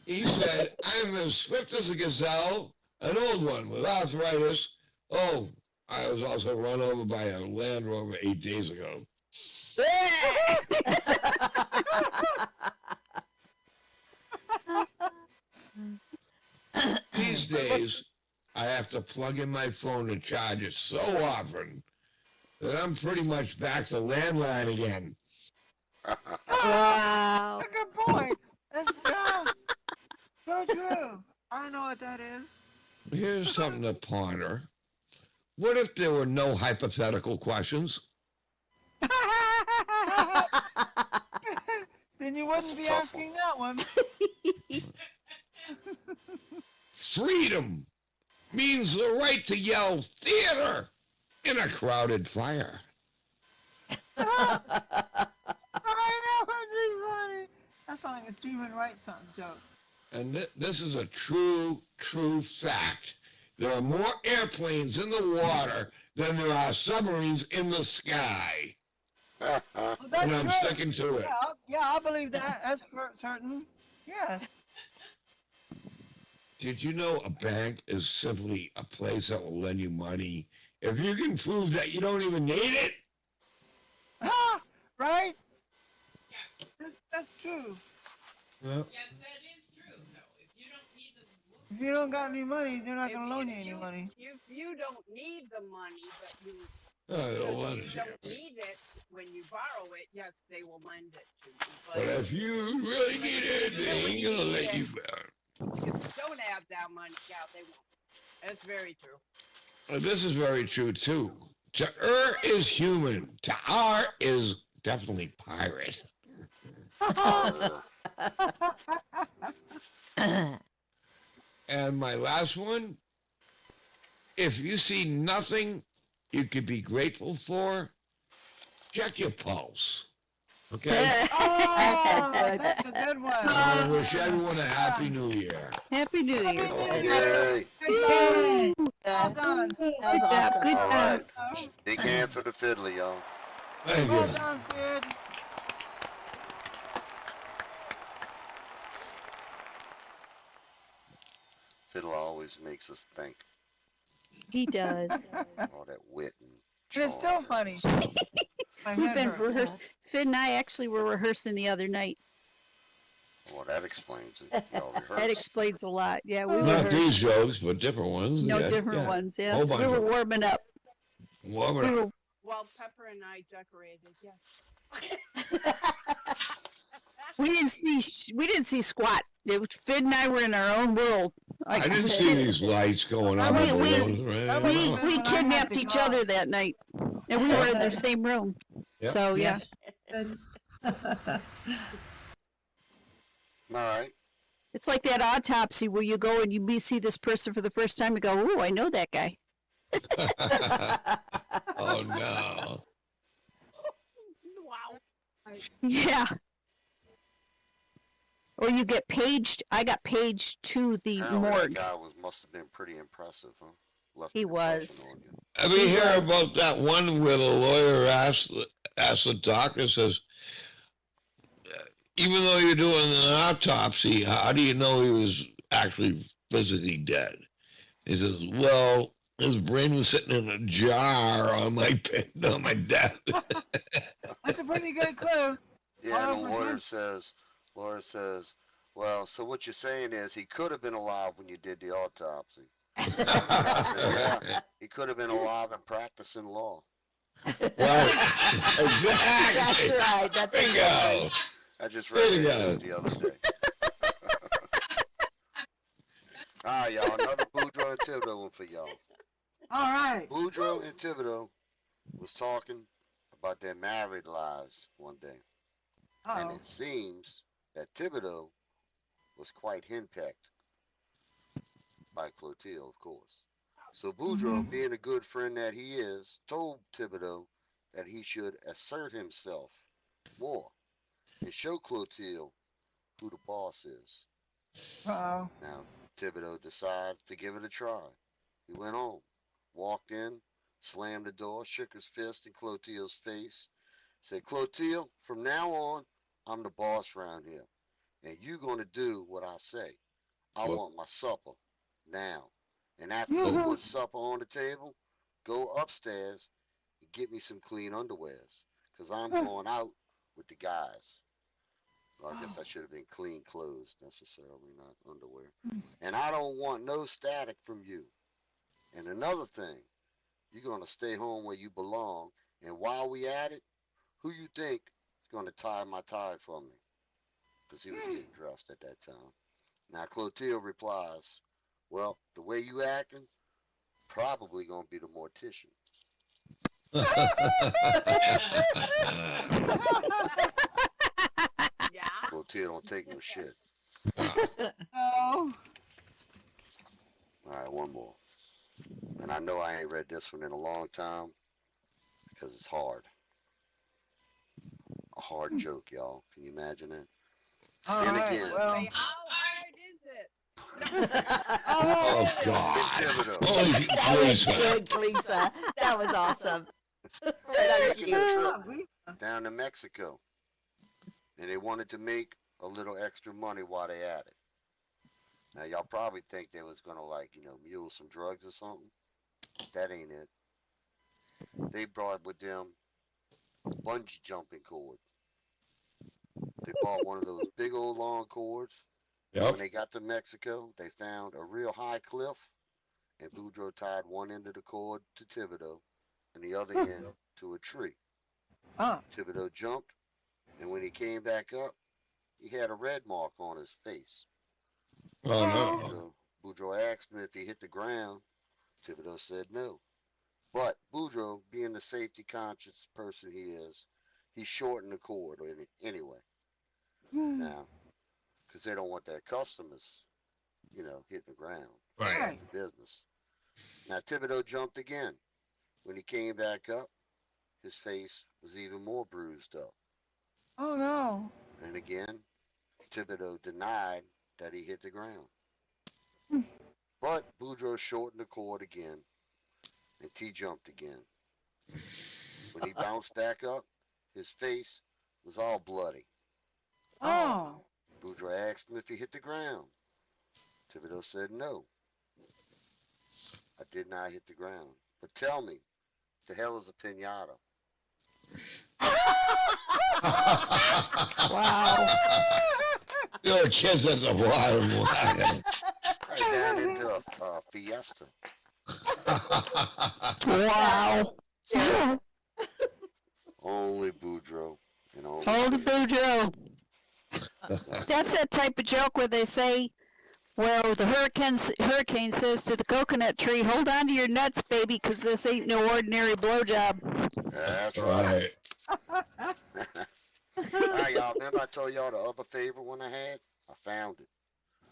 He said, I'm as swift as a gazelle, an old one with arthritis. Oh, I was also run over by a Land Rover 8 days ago. These days, I have to plug in my phone to charge it so often that I'm pretty much back to landline again. Wow. That's a good point. That's just so true. I don't know what that is. Here's something to ponder. What if there were no hypothetical questions? Then you wouldn't That's a be tough asking that one. Freedom means the right to yell theater in a crowded fire. I know, it's funny. That sounds like a Stephen Wright something joke. And this is a true fact. There are more airplanes in the water than there are submarines in the sky. Well, that's And I'm true. sticking to it. Yeah, I believe that. That's for certain. Yes. Did you know a bank is simply a place that will lend you money if you can prove that you don't even need it? Ah, right? That's true. Yeah. If you don't got any money, they're not If gonna loan you any money. You don't need the money, but you They'll lend you it to don't you. need it when you borrow it. Yes, they will lend it to you. But if you really need it, they ain't gonna let you back. if you don't have that money, yeah, they won't. That's very true. This is very true too. To err is human. To are is definitely pirate. Uh, And my last one, if you see nothing you could be grateful for, check your pulse. Okay? Oh, good. that's a good one. I wish everyone a happy new year. Happy New Year. Yay. Well Good. done. That was Good job, awesome. good All job. right. Big hand for the fiddler, y'all. Thank Well you. done, Fid. Fiddler always makes us think. He does. All that wit and And it's still charm. funny. My We've head been hurts. rehearsing. Finn and I actually were rehearsing the other night. Well, that explains it. Y'all That rehearse. explains a lot. Yeah, we Not these rehearsed. jokes, but different ones. No, Yeah, different yeah. ones. Yeah, Whole so we bunch were of them. warming up. Warm We it up. were, Well, Pepper and I decorated, yes. we didn't see squat. It was, Finn and I were in our own world. I didn't see these lights going on. We- in the we- rooms, right? We When I had kidnapped to each go. other that night, and we were in the same room. Yep. So yeah, Good. All right. it's like that autopsy where you go and you see this person for the first time and go, "Ooh, I know that guy." Oh no. Wow. Yeah. Or you get paged. I got paged to the Apparently that morgue. guy must have been pretty impressive, huh? Left He an impression was. on you. I mean, He hear was. about that one where the lawyer asked the doctor, says, even though you're doing an autopsy, how do you know he was actually physically dead? He says, well, his brain was sitting in a jar on my desk. That's a pretty good clue. Yeah, and the Oh, for lawyer says, well, so what you're saying is he could have been alive when you did the autopsy. I said, yeah, he could have been alive and practicing law. Right. That's Exactly. right. That's Bingo. exactly. I just There read you it go. the other day. All right, y'all, another Boudreaux and Thibodeau one for y'all. All right. Boudreaux and Thibodeau was talking about their married lives one day. And Uh-oh. it seems that Thibodeau was quite henpecked by Clotilde, of course. So Boudreaux, being a good friend that he is, told Thibodeau that he should assert himself more and show Clotilde who the boss is. Uh-oh. Now, Thibodeau decides to give it a try. He went home, walked in, slammed the door, shook his fist in Clotilde's face, said, Clotilde, from now on, I'm the boss around here, and you gonna do what I say. I What? want my supper now. And after you put supper on the table, go upstairs and get me some clean underwears, because I'm going out with the guys. Well, I guess I should have been clean clothes necessarily, not underwear. And I don't want no static from you. And another thing, you're going to stay home where you belong. And while we at it, who you think is going to tie my tie for me? Because he was getting dressed at that time. Now Clotilde replies, well, the way you acting, probably going to be the mortician. Yeah. Clotilde don't take no shit. Oh. All right, one more. And I know I ain't read this one in a long time because it's hard. A hard joke, y'all. Can you imagine it? All And right. again. Well. Say, how hard is it? Oh, Big God. Thibodeau. Holy That was Lisa. good, Lisa. That was awesome. Right on Taking cue. a Yeah, trip down to Mexico. And they wanted to make a little extra money while they at it. Now, y'all probably think they was going to, like, mule some drugs or something. That ain't it. They brought with them a bungee jumping cord. They bought one of those big old long cords. Yep. When they got to Mexico, they found a real high cliff, and Boudreaux tied one end of the cord to Thibodeau and the other end to a tree. Thibodeau jumped, and when he came back up, he had a red mark on his face. Oh, no. Boudreaux asked him if he hit the ground. Thibodeau said no. But Boudreaux, being the safety conscious person he is, he shortened the cord anyway. Now, because they don't want their customers, hitting the ground. Right. For business. Now Thibodeau jumped again. When he came back up, his face was even more bruised up. Oh no. And again, Thibodeau denied that he hit the ground. But Boudreaux shortened the cord again, and T jumped again. When he bounced back up, his face was all bloody. Oh. Boudreaux asked him if he hit the ground. Thibodeau said no. I did not hit the ground. But tell me, the hell is a pinata? Wow. You're kids at the bottom line. Right down into a fiesta. Wow. Only Boudreaux. Hold the Boudreaux. That's that type of joke where they say, well, the hurricane says to the coconut tree, hold on to your nuts, baby, because this ain't no ordinary blowjob. That's right. Right. All right, y'all. Remember I told y'all the other favorite one I had? I found it.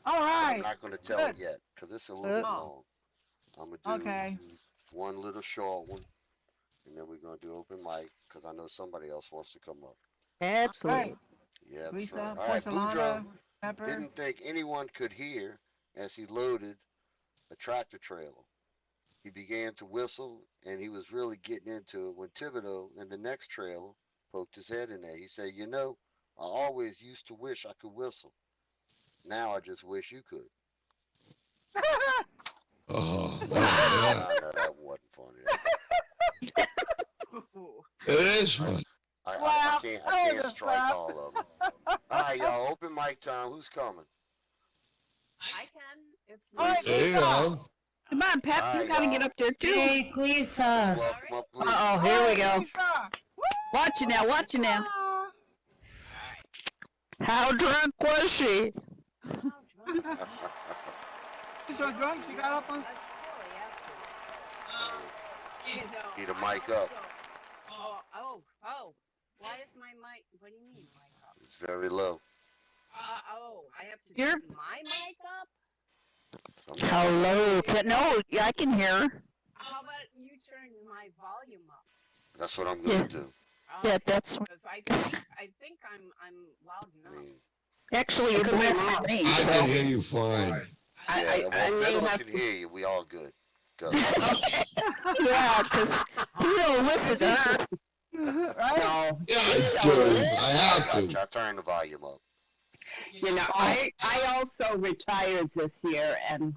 All right. I'm not going to tell it yet because it's a little bit long. I'm going to do Okay. one little short one, and then we're going to do open mic because I know somebody else wants to come up. Absolutely. Right. Yeah, that's Lisa, right. All right, Boudreaux Porcelana, Pepper. didn't think anyone could hear as he loaded a tractor trailer. He began to whistle, and he was really getting into it when Thibodeau in the next trailer poked his head in there. He said, I always used to wish I could whistle. Now I just wish you could. Oh, No, yeah. that wasn't funny. It is fun. I can't just strike laugh. all of them. All right, y'all, open mic time. Who's coming? I can if All right, There you go. Come on, Pep, All you right, gotta y'all. get up there too. Hey, Lisa. Welcome up, please. Uh-oh, here we go. Lisa. Watch it now, watch it now. Ah. How drunk was she? She's so drunk she got up on. That's silly, actually. Need a mic up. Oh. Why is my mic? What do you mean mic up? It's very low. I have to You're- turn my mic up? Hello. No, yeah, I can hear. How about you turn my volume up? That's what I'm going to do. Yeah, that's Because I think I'm loud I enough. mean, actually you're blasting me. I So. can hear you fine. yeah, well, if everyone can hear you, we all good. Go. Yeah, because you don't listen to her. Right? Yeah, I do. I have to. Gotcha. I turned the volume up. I also retired this year, and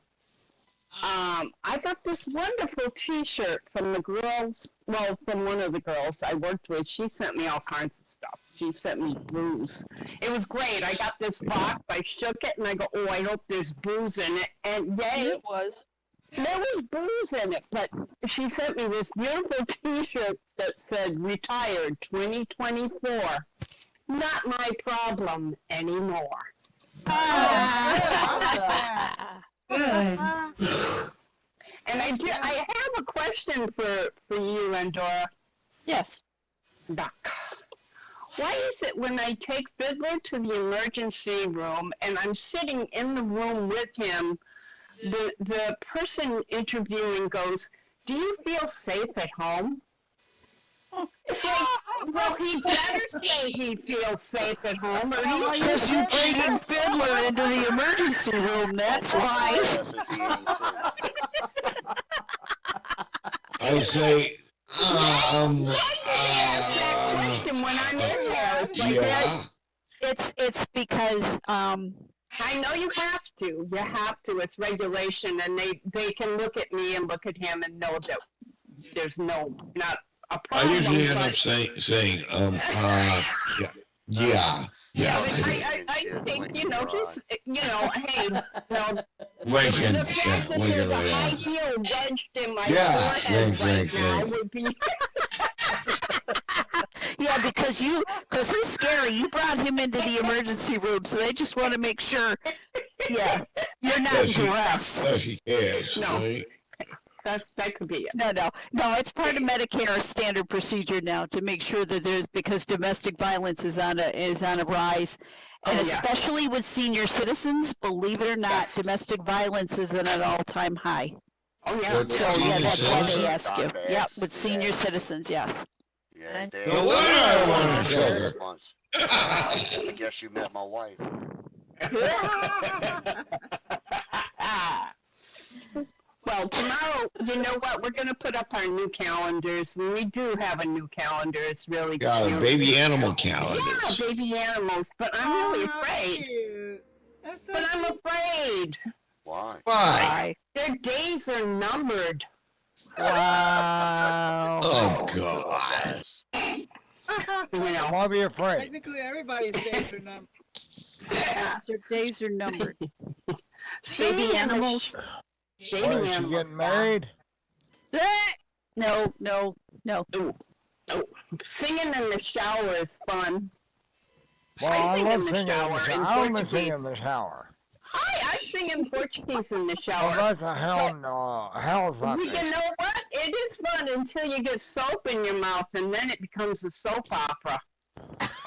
I got this wonderful T-shirt from the girls. Well, from one of the girls I worked with. She sent me all kinds of stuff. She sent me booze. It was great. I got this box. I shook it, and I go, "Oh, I hope there's booze in it." And yay, It was. there was booze in it. But she sent me this beautiful T-shirt that said "Retired 2024." Not my problem anymore. Good. And I have a question for you, Andorra. Yes. Doc. Why is it when I take Fiddler to the emergency room and I'm sitting in the room with him, the person interviewing goes, "Do you feel safe at home?" It's like, well, he better say he feels safe at home, or he Because you bring in Fiddler into the emergency room, that's why. Yes, if he ain't safe. I say, question when I'm in there. It's like, yeah. It's because I know you have to. You have to. It's regulation, and they can look at me and look at him and know that there's not a I problem. usually end but- up saying, yeah. Yeah, but I think, just, hey, Winking, the fact that there's a high yeah. heel wedged in my Yeah, forehead wink, right now wink. would be, yeah, because he's scary. You brought him into the emergency room, so they just want to make sure. Yeah, you're not Yes, he- dressed. Yes, he is. No. right? that could be it. No, it's part of Medicare standard procedure now to make sure that because domestic violence is on a rise, And Oh, yeah. especially with senior citizens, believe it or not, Yes. domestic violence is at an all-time high. Oh, yeah. With So yeah, senior that's why they citizens? ask you. Stop Yep, ass, with senior yeah. citizens, yes. Yeah, And- they No asked wonder me I about wanted to kill this her. once. I guess you met my wife. Well, tomorrow, you know what? We're going to put up our new calendars. And we do have a new calendar. It's really Yeah, cute. baby animal Yeah, calendars. baby animals. But I'm really afraid. Cute. That's so But I'm cute. afraid. Why? Why? Their days are numbered. Wow. Oh, God. You know. Why be afraid? Technically, everybody's days are numbered. Their days are numbered. Singing Baby animals. Dating What, is she animals. getting married? No, no, no. Singing in the shower is fun. Well, I I sing love in the singing shower in I love singing in Portuguese. the shower. I sing in Portuguese in the Well, shower. that's a hell, hell's You nothing. know what? It is fun until you get soap in your mouth, and then it becomes a soap opera.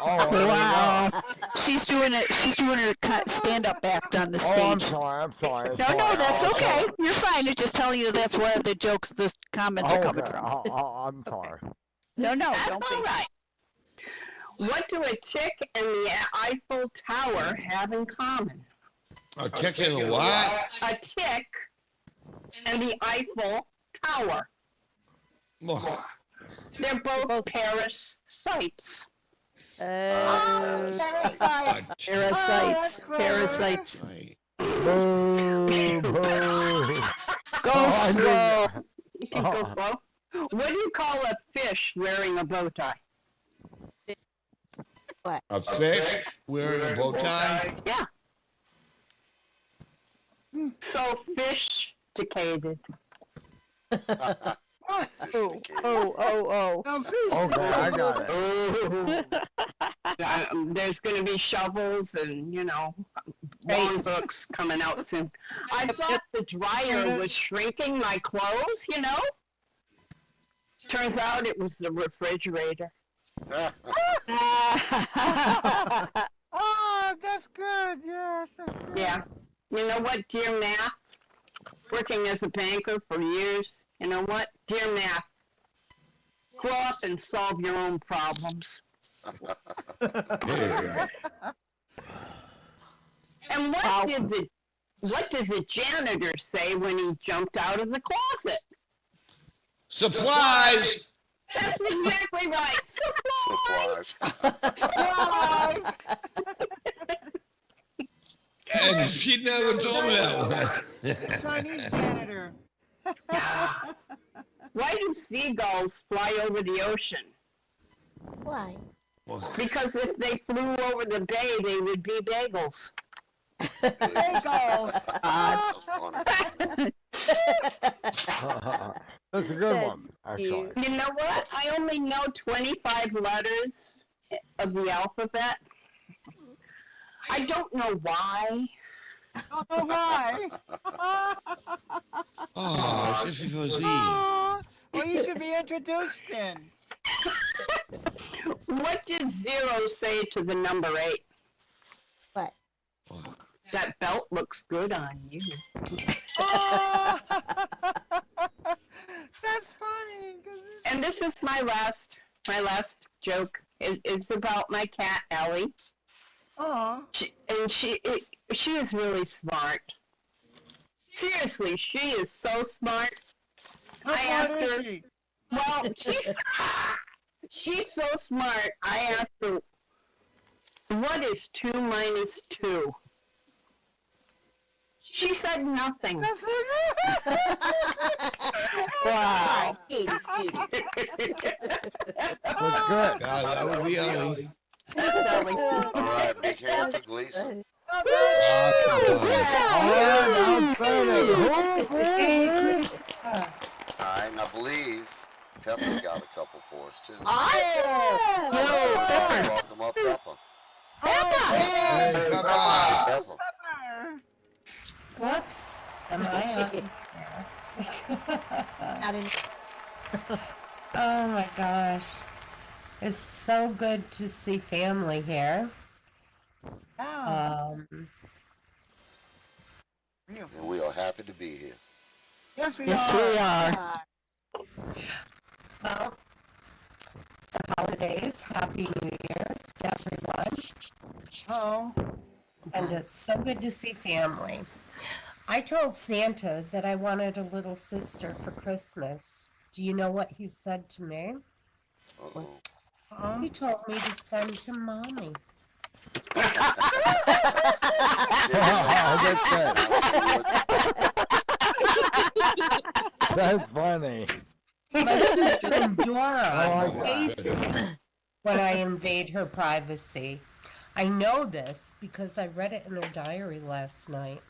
Oh, there you Wow. go. She's doing it. She's doing her stand-up act on the Oh, I'm stage. sorry, I'm sorry. No, no, that's okay. You're fine. It's just telling you that's where the jokes, the comments are coming Okay, from. I'm sorry. No, no, That's don't be. all right. What do a tick and the Eiffel Tower have in common? A kick in the what? A tick and the Eiffel Tower. Well, They're both Paris sites. Parasites. Parasites. clever. Parasites. right. Boo, boo. Go Oh, I knew slow. that. You can go slow. What do you call a fish wearing a bow tie? A fish wearing a bow tie? Yeah. So fish-ticated. Oh, oh, oh, No, please. Okay, I got it. Oh. There's going to be shovels and, long hooks coming out soon. I thought the dryer was shrinking my clothes, Turns out it was the refrigerator. oh. Oh, that's good. Yes, that's good. Yeah. You know what, dear math? Working as a banker for years, you know what? Dear math, grow up and solve your own problems. Yeah. And what did the janitor say when he jumped out of the closet? Supplies! That's exactly right. Supplies. Supplies. And she never told me that one. Chinese janitor. Why do seagulls fly over the ocean? Why? Because if they flew over the bay, they would be bagels. Bagels. That's funny. That's a good one, actually. You know what? I only know 25 letters of the alphabet. I don't know why. Don't know why. Oh, this is was Oh, well, you should be introduced then. What did 0 say to the number 8? What? That belt looks good on you. Oh, that's funny. 'Cause And this is my last joke. It's about my cat Ellie. oh, She is really smart. Seriously, she is so smart. how I smart asked is her- she? Well, she's so smart. I asked her, "What is 2 minus 2?" She said nothing. Wow. That's good. God, that would be Ellie. All right, big hand for Gleason. Oh, outstanding. All right, and I believe Pepper's got a couple for us, too. Awesome. Welcome up, Pepper. Hey, Peppa. Pepper. Whoops. Am I on? Not in- Oh my gosh. It's so good to see family here. Oh, And we are happy to be here. yes, we Yes, are. we are. Well, it's the holidays. Happy New Year's to everyone. Oh, And it's so good to see family. I told Santa that I wanted a little sister for Christmas. Do you know what he said to me? Uh-oh. He told me to send him mommy. That's good. Now, That's funny. My sister Oh, Dora I hates me when I invade her privacy. I know this because I read it in her diary last night.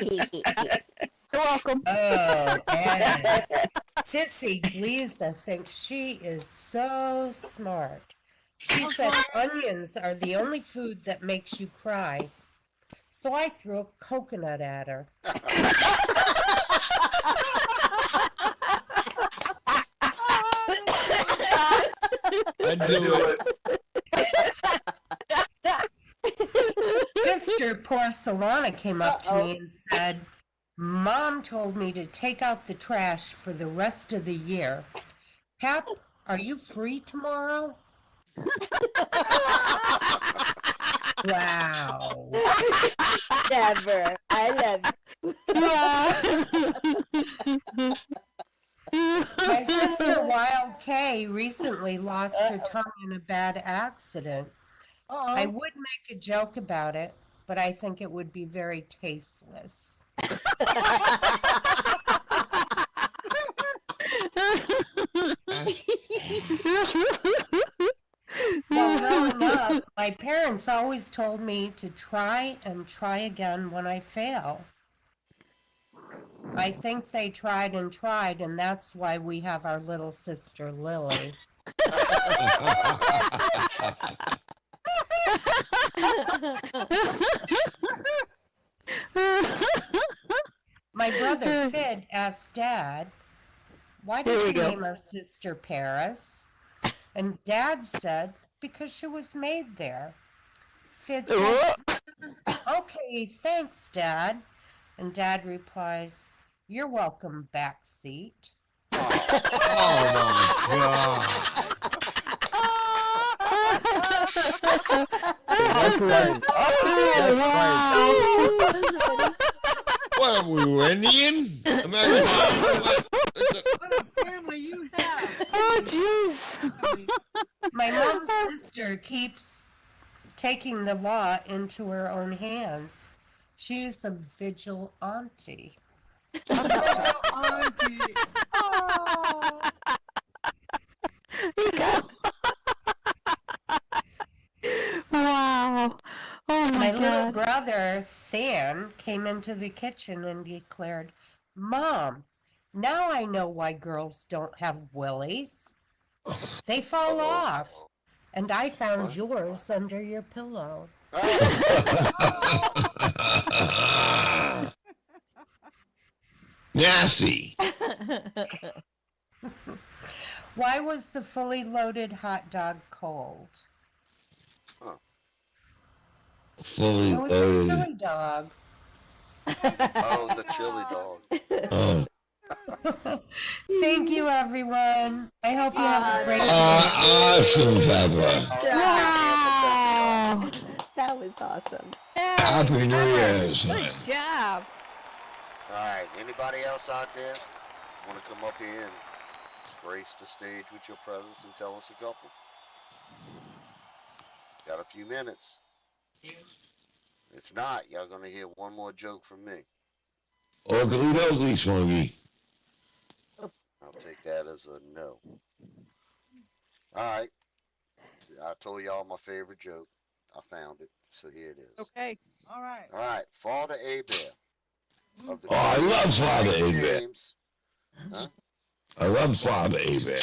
You're welcome. Oh, and Sissy Gleesa thinks she is so smart. She said onions are the only food that makes you cry. So I threw a coconut at her. I do it. Sister Porcelana came up to me and said, Mom told me to take out the trash for the rest of the year. Pap, are you free tomorrow? Wow. Never. I love you. My sister Wild K recently lost her tongue in a bad accident. I would make a joke about it, but I think it would be very tasteless. Well, growing up, my parents always told me to try and try again when I fail. I think they tried, and that's why we have our little sister Lily. My brother Fid asked Dad, why did you name our sister Paris? And Dad said, because she was made there. Fid said, okay, thanks, Dad. And Dad replies, you're welcome, backseat. Oh my God. That's right. That's right. What are we, Indian? American? what a family you have. Oh, jeez. My mom's sister keeps taking the law into her own hands. She's a vigilante. Auntie. Oh. Wow. Oh My my little God. brother, Than, came into the kitchen and declared, Mom, now I know why girls don't have willies. They fall off. And I found yours under your pillow. Nasty. Why was the fully loaded hot dog cold? Fully It was a loaded. chili dog. oh, the chili dog. Oh. Thank you, everyone. I hope you have a great day. Awesome, Pepper. Wow. That was awesome. Happy New Year, son. Good job. All right. Anybody else out there want to come up here and grace the stage with your presence and tell us a couple? Got a few minutes. If not, y'all gonna hear one more joke from me. Ugly, ugly, Smoggy. I'll take that as a no. All right. I told y'all my favorite joke. I found it, so here it is. Okay. All right. All right. Father Abear of the Oh, I love Father Abear. James. Huh? I love Father Abear.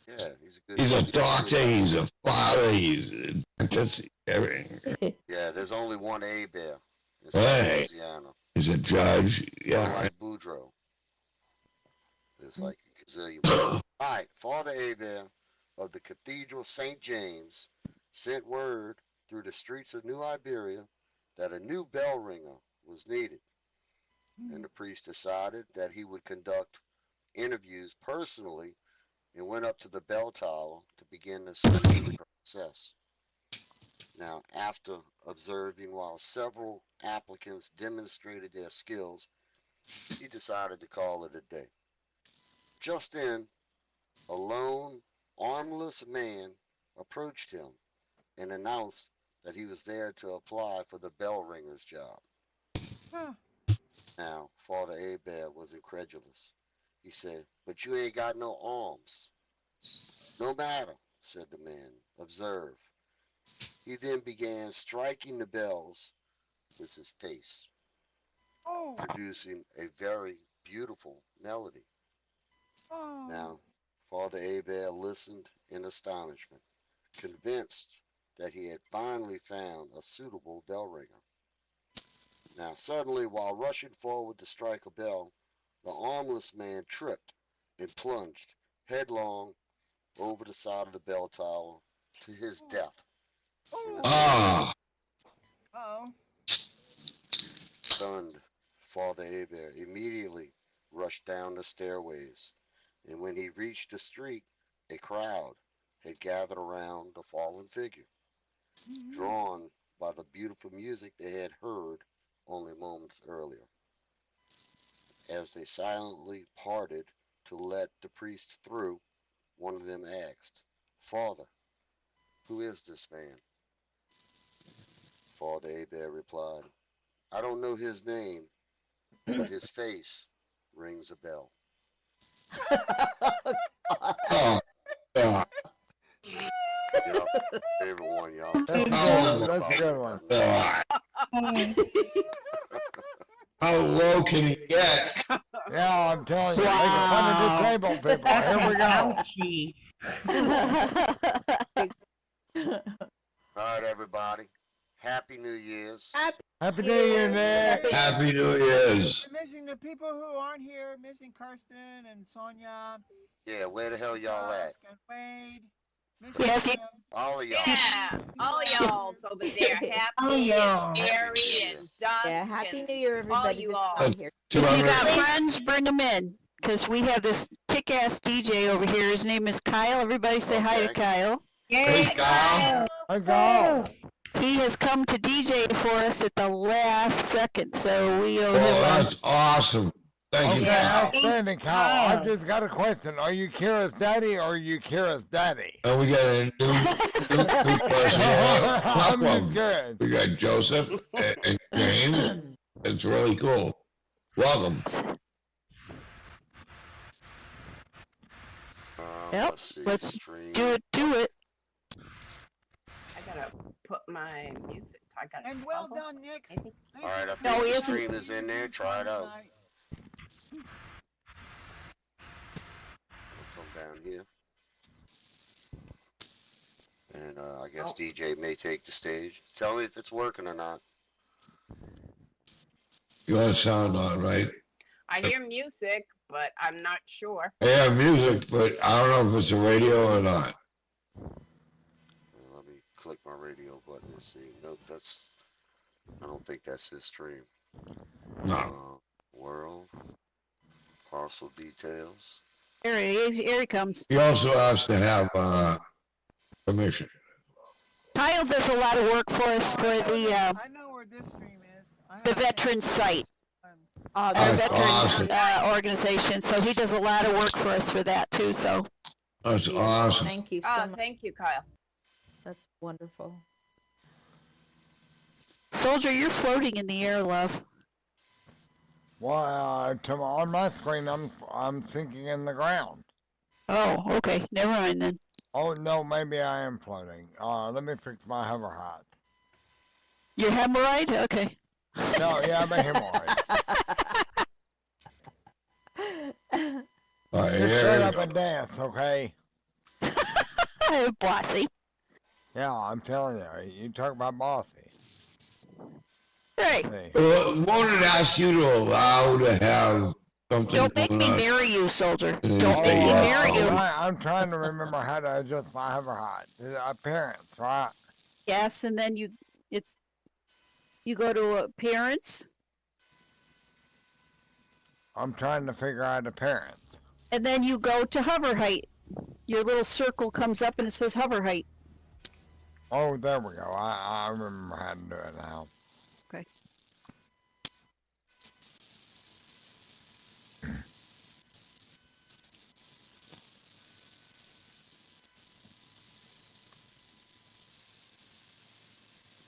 Yeah, he's a good. He's a doctor, he's a father, he's a dentist, everything. Yeah, there's only one Abear in Right. Louisiana. He's a judge. Yeah. Unlike Boudreaux. There's like a gazillion. All right, Father Abear of the Cathedral St. James sent word through the streets of New Iberia that a new bell ringer was needed. And the priest decided that he would conduct interviews personally and went up to the bell tower to begin the screening process. Now, after observing while several applicants demonstrated their skills, he decided to call it a day. Just then, a lone, armless man approached him and announced that he was there to apply for the bell ringer's job. Huh. Now, Father Abel was incredulous. He said, "But you ain't got no arms." "No matter," said the man. "Observe." He then began striking the bells with his face, Oh. producing a very beautiful melody. Oh. Now, Father Abel listened in astonishment, convinced that he had finally found a suitable bell ringer. Now, suddenly, while rushing forward to strike a bell, the armless man tripped and plunged headlong over the side of the bell tower to his death. Oh. Ah, Uh-oh. Stunned, Father Abel immediately rushed down the stairways, and when he reached the street, a crowd had gathered around the fallen figure, drawn by the beautiful music they had heard only moments earlier. As they silently parted to let the priest through, one of them asked, "Father, who is this man?" Father Abel replied, "I don't know his name, but his face rings a bell." oh, yeah. Yep, favorite one, y'all. That's Oh, good. That's a good one. Ah. How low can he get? Yeah, I'm telling you. Wow. Make fun of disabled people. That's Here we an go. ouchie. All right, everybody. Happy New Year's. Happy New Year, Nick. Happy New Year's. We're missing the people who aren't here. Missing Karsten and Sonia. Yeah, where the hell y'all at? Tusk and Wade. Missing Yeah, if you- them. All of y'all. Yeah, all y'all's over there. Happy Oh, yeah. and Mary and Dusk. Yeah, Happy and New Year, everybody. you that's all. on here. If you got friends, bring them in. Because we have this kick-ass DJ over here. His name is Kyle. Everybody say hi to Okay. Kyle. Hey, Yay. Kyle. I go. He has come to DJ for us at the last second, so we owe Oh, him that's awesome. Thank you, Okay, Kyle. outstanding, Kyle. I just got a question. Are you Kira's daddy or are you Kira's daddy? And we got a new person. I'm Couple of just 'em. curious. We got Joseph and James. It's really cool. Welcome. Yep, Let's see. let's Stream. do it. I gotta put my music. I gotta. And well toggle. done, Nick. Maybe. Thank All right, I you. think No, he the isn't. stream is in there. Try it out. I'll come down here. And I guess DJ may take the stage. Tell me if it's working or not. Your sound on, right? I hear music, but I'm not sure. I have music, but I don't know if it's a radio or not. Let me click my radio button and see. Nope, I don't think that's his stream. No. World. Parcel details. Here he comes. He also has to have permission. Kyle does a lot of work for us for the I know where this stream is. I the have it. veterans site, Oh, the That's veterans awesome. organization. So he does a lot of work for us for that too. So That's awesome. Thank you so Oh, much. thank you, Kyle. That's wonderful. Soldier, you're floating in the air, love. Well, on my screen, I'm sinking in the ground. Oh, okay. Never mind then. Oh no, maybe I am floating. Let me fix my hover hat. Your hemorrhoid? Okay. No, yeah, I'm a hemorrhoid. All right, Just here shut we up go. and dance, okay? Bossy. Yeah, I'm telling you. You talk about bossy. Hey. See. Well, won't it ask you to allow to have something Don't make going me on. marry you, soldier. And Don't they, make me uh, marry you. I'm trying to remember how to adjust my hover height. Appearance, right? Yes, and then you go to appearance, I'm trying to figure out appearance. and then you go to hover height. Your little circle comes up and it says hover height. Oh, there we go. I remember how to do it now. Okay.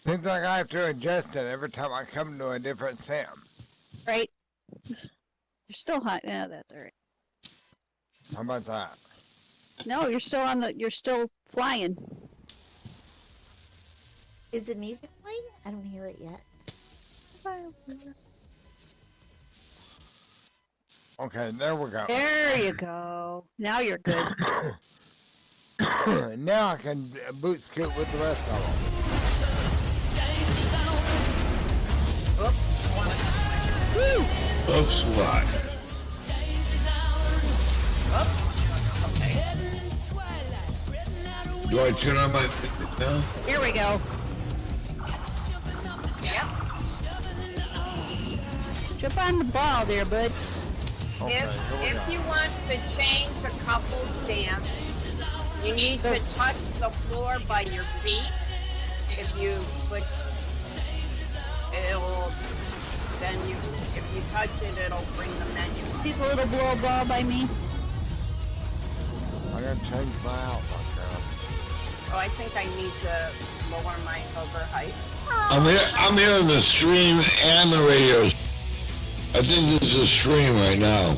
Seems like I have to adjust it every time I come to a different sim. Right? You're still hot. Yeah, that's all right. How about that? No, you're still on the. You're still flying. Is the music playing? I don't hear it yet. Okay, there we go. There you go. Now you're good. Now I can boot scoot with the rest of them. Oops, what? Do I turn on my... No? Here we go. Yep. Jump on the ball there, bud. Okay, here we If go. you want to change a couple's dance, you need to touch the floor by your feet. If you put, if you touch it, it'll bring the menu up. See the little blow ball by me? I gotta change my outlook now. Oh, I think I need to lower my hover height. I'm hearing the stream and the radio. I think this is a stream right now.